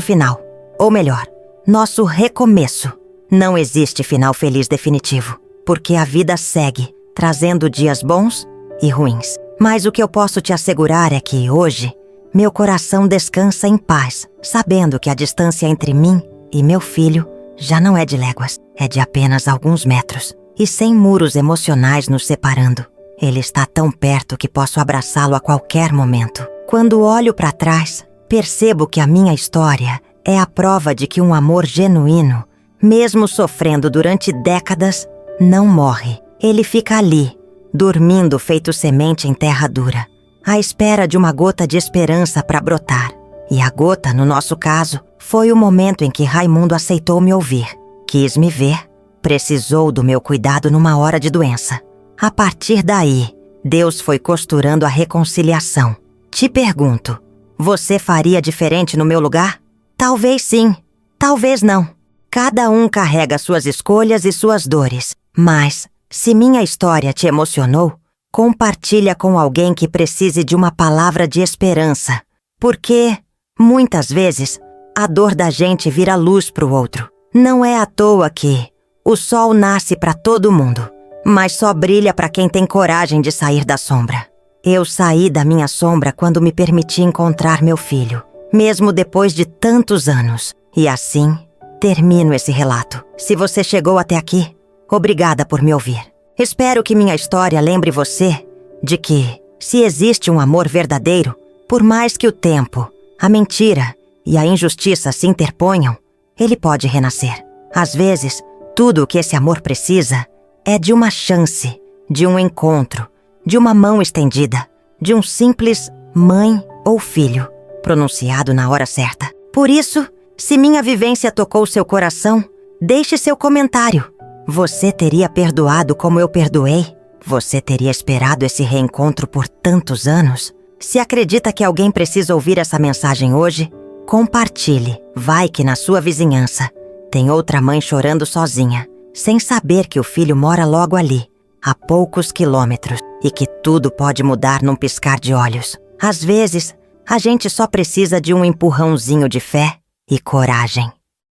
final. Ou melhor, nosso recomeço. Não existe final feliz definitivo, porque a vida segue, trazendo dias bons e ruins. Mas o que eu posso te assegurar é que, hoje, meu coração descansa em paz, sabendo que a distância entre mim e meu filho já não é de léguas, é de apenas alguns metros, e sem muros emocionais nos separando. Ele está tão perto que posso abraçá-lo a qualquer momento. Quando olho para trás, percebo que a minha história é a prova de que um amor genuíno, mesmo sofrendo durante décadas, não morre. Ele fica ali, dormindo feito semente em terra dura, à espera de uma gota de esperança para brotar. E a gota, no nosso caso, foi o momento em que Raimundo aceitou me ouvir, quis me ver, precisou do meu cuidado numa hora de doença. A partir daí, Deus foi costurando a reconciliação. Te pergunto, você faria diferente no meu lugar? Talvez sim, talvez não. Cada um carrega suas escolhas e suas dores, mas, se minha história te emocionou, compartilha com alguém que precise de uma palavra de esperança, porque, muitas vezes, a dor da gente vira luz para o outro. Não é à toa que o sol nasce para todo mundo, mas só brilha para quem tem coragem de sair da sombra. Eu saí da minha sombra quando me permiti encontrar meu filho, mesmo depois de tantos anos, e assim termino esse relato. Se você chegou até aqui, obrigada por me ouvir. Espero que minha história lembre você de que, se existe um amor verdadeiro, por mais que o tempo, a mentira e a injustiça se interponham, ele pode renascer. Às vezes, tudo o que esse amor precisa é de uma chance, de um encontro, de uma mão estendida, de um simples mãe ou filho, pronunciado na hora certa. Por isso, se minha vivência tocou seu coração, deixe seu comentário. Você teria perdoado como eu perdoei? Você teria esperado esse reencontro por tantos anos? Se acredita que alguém precisa ouvir essa mensagem hoje, compartilhe. Vai que na sua vizinhança tem outra mãe chorando sozinha, sem saber que o filho mora logo ali, a poucos quilômetros, e que tudo pode mudar num piscar de olhos. Às vezes, a gente só precisa de um empurrãozinho de fé e coragem.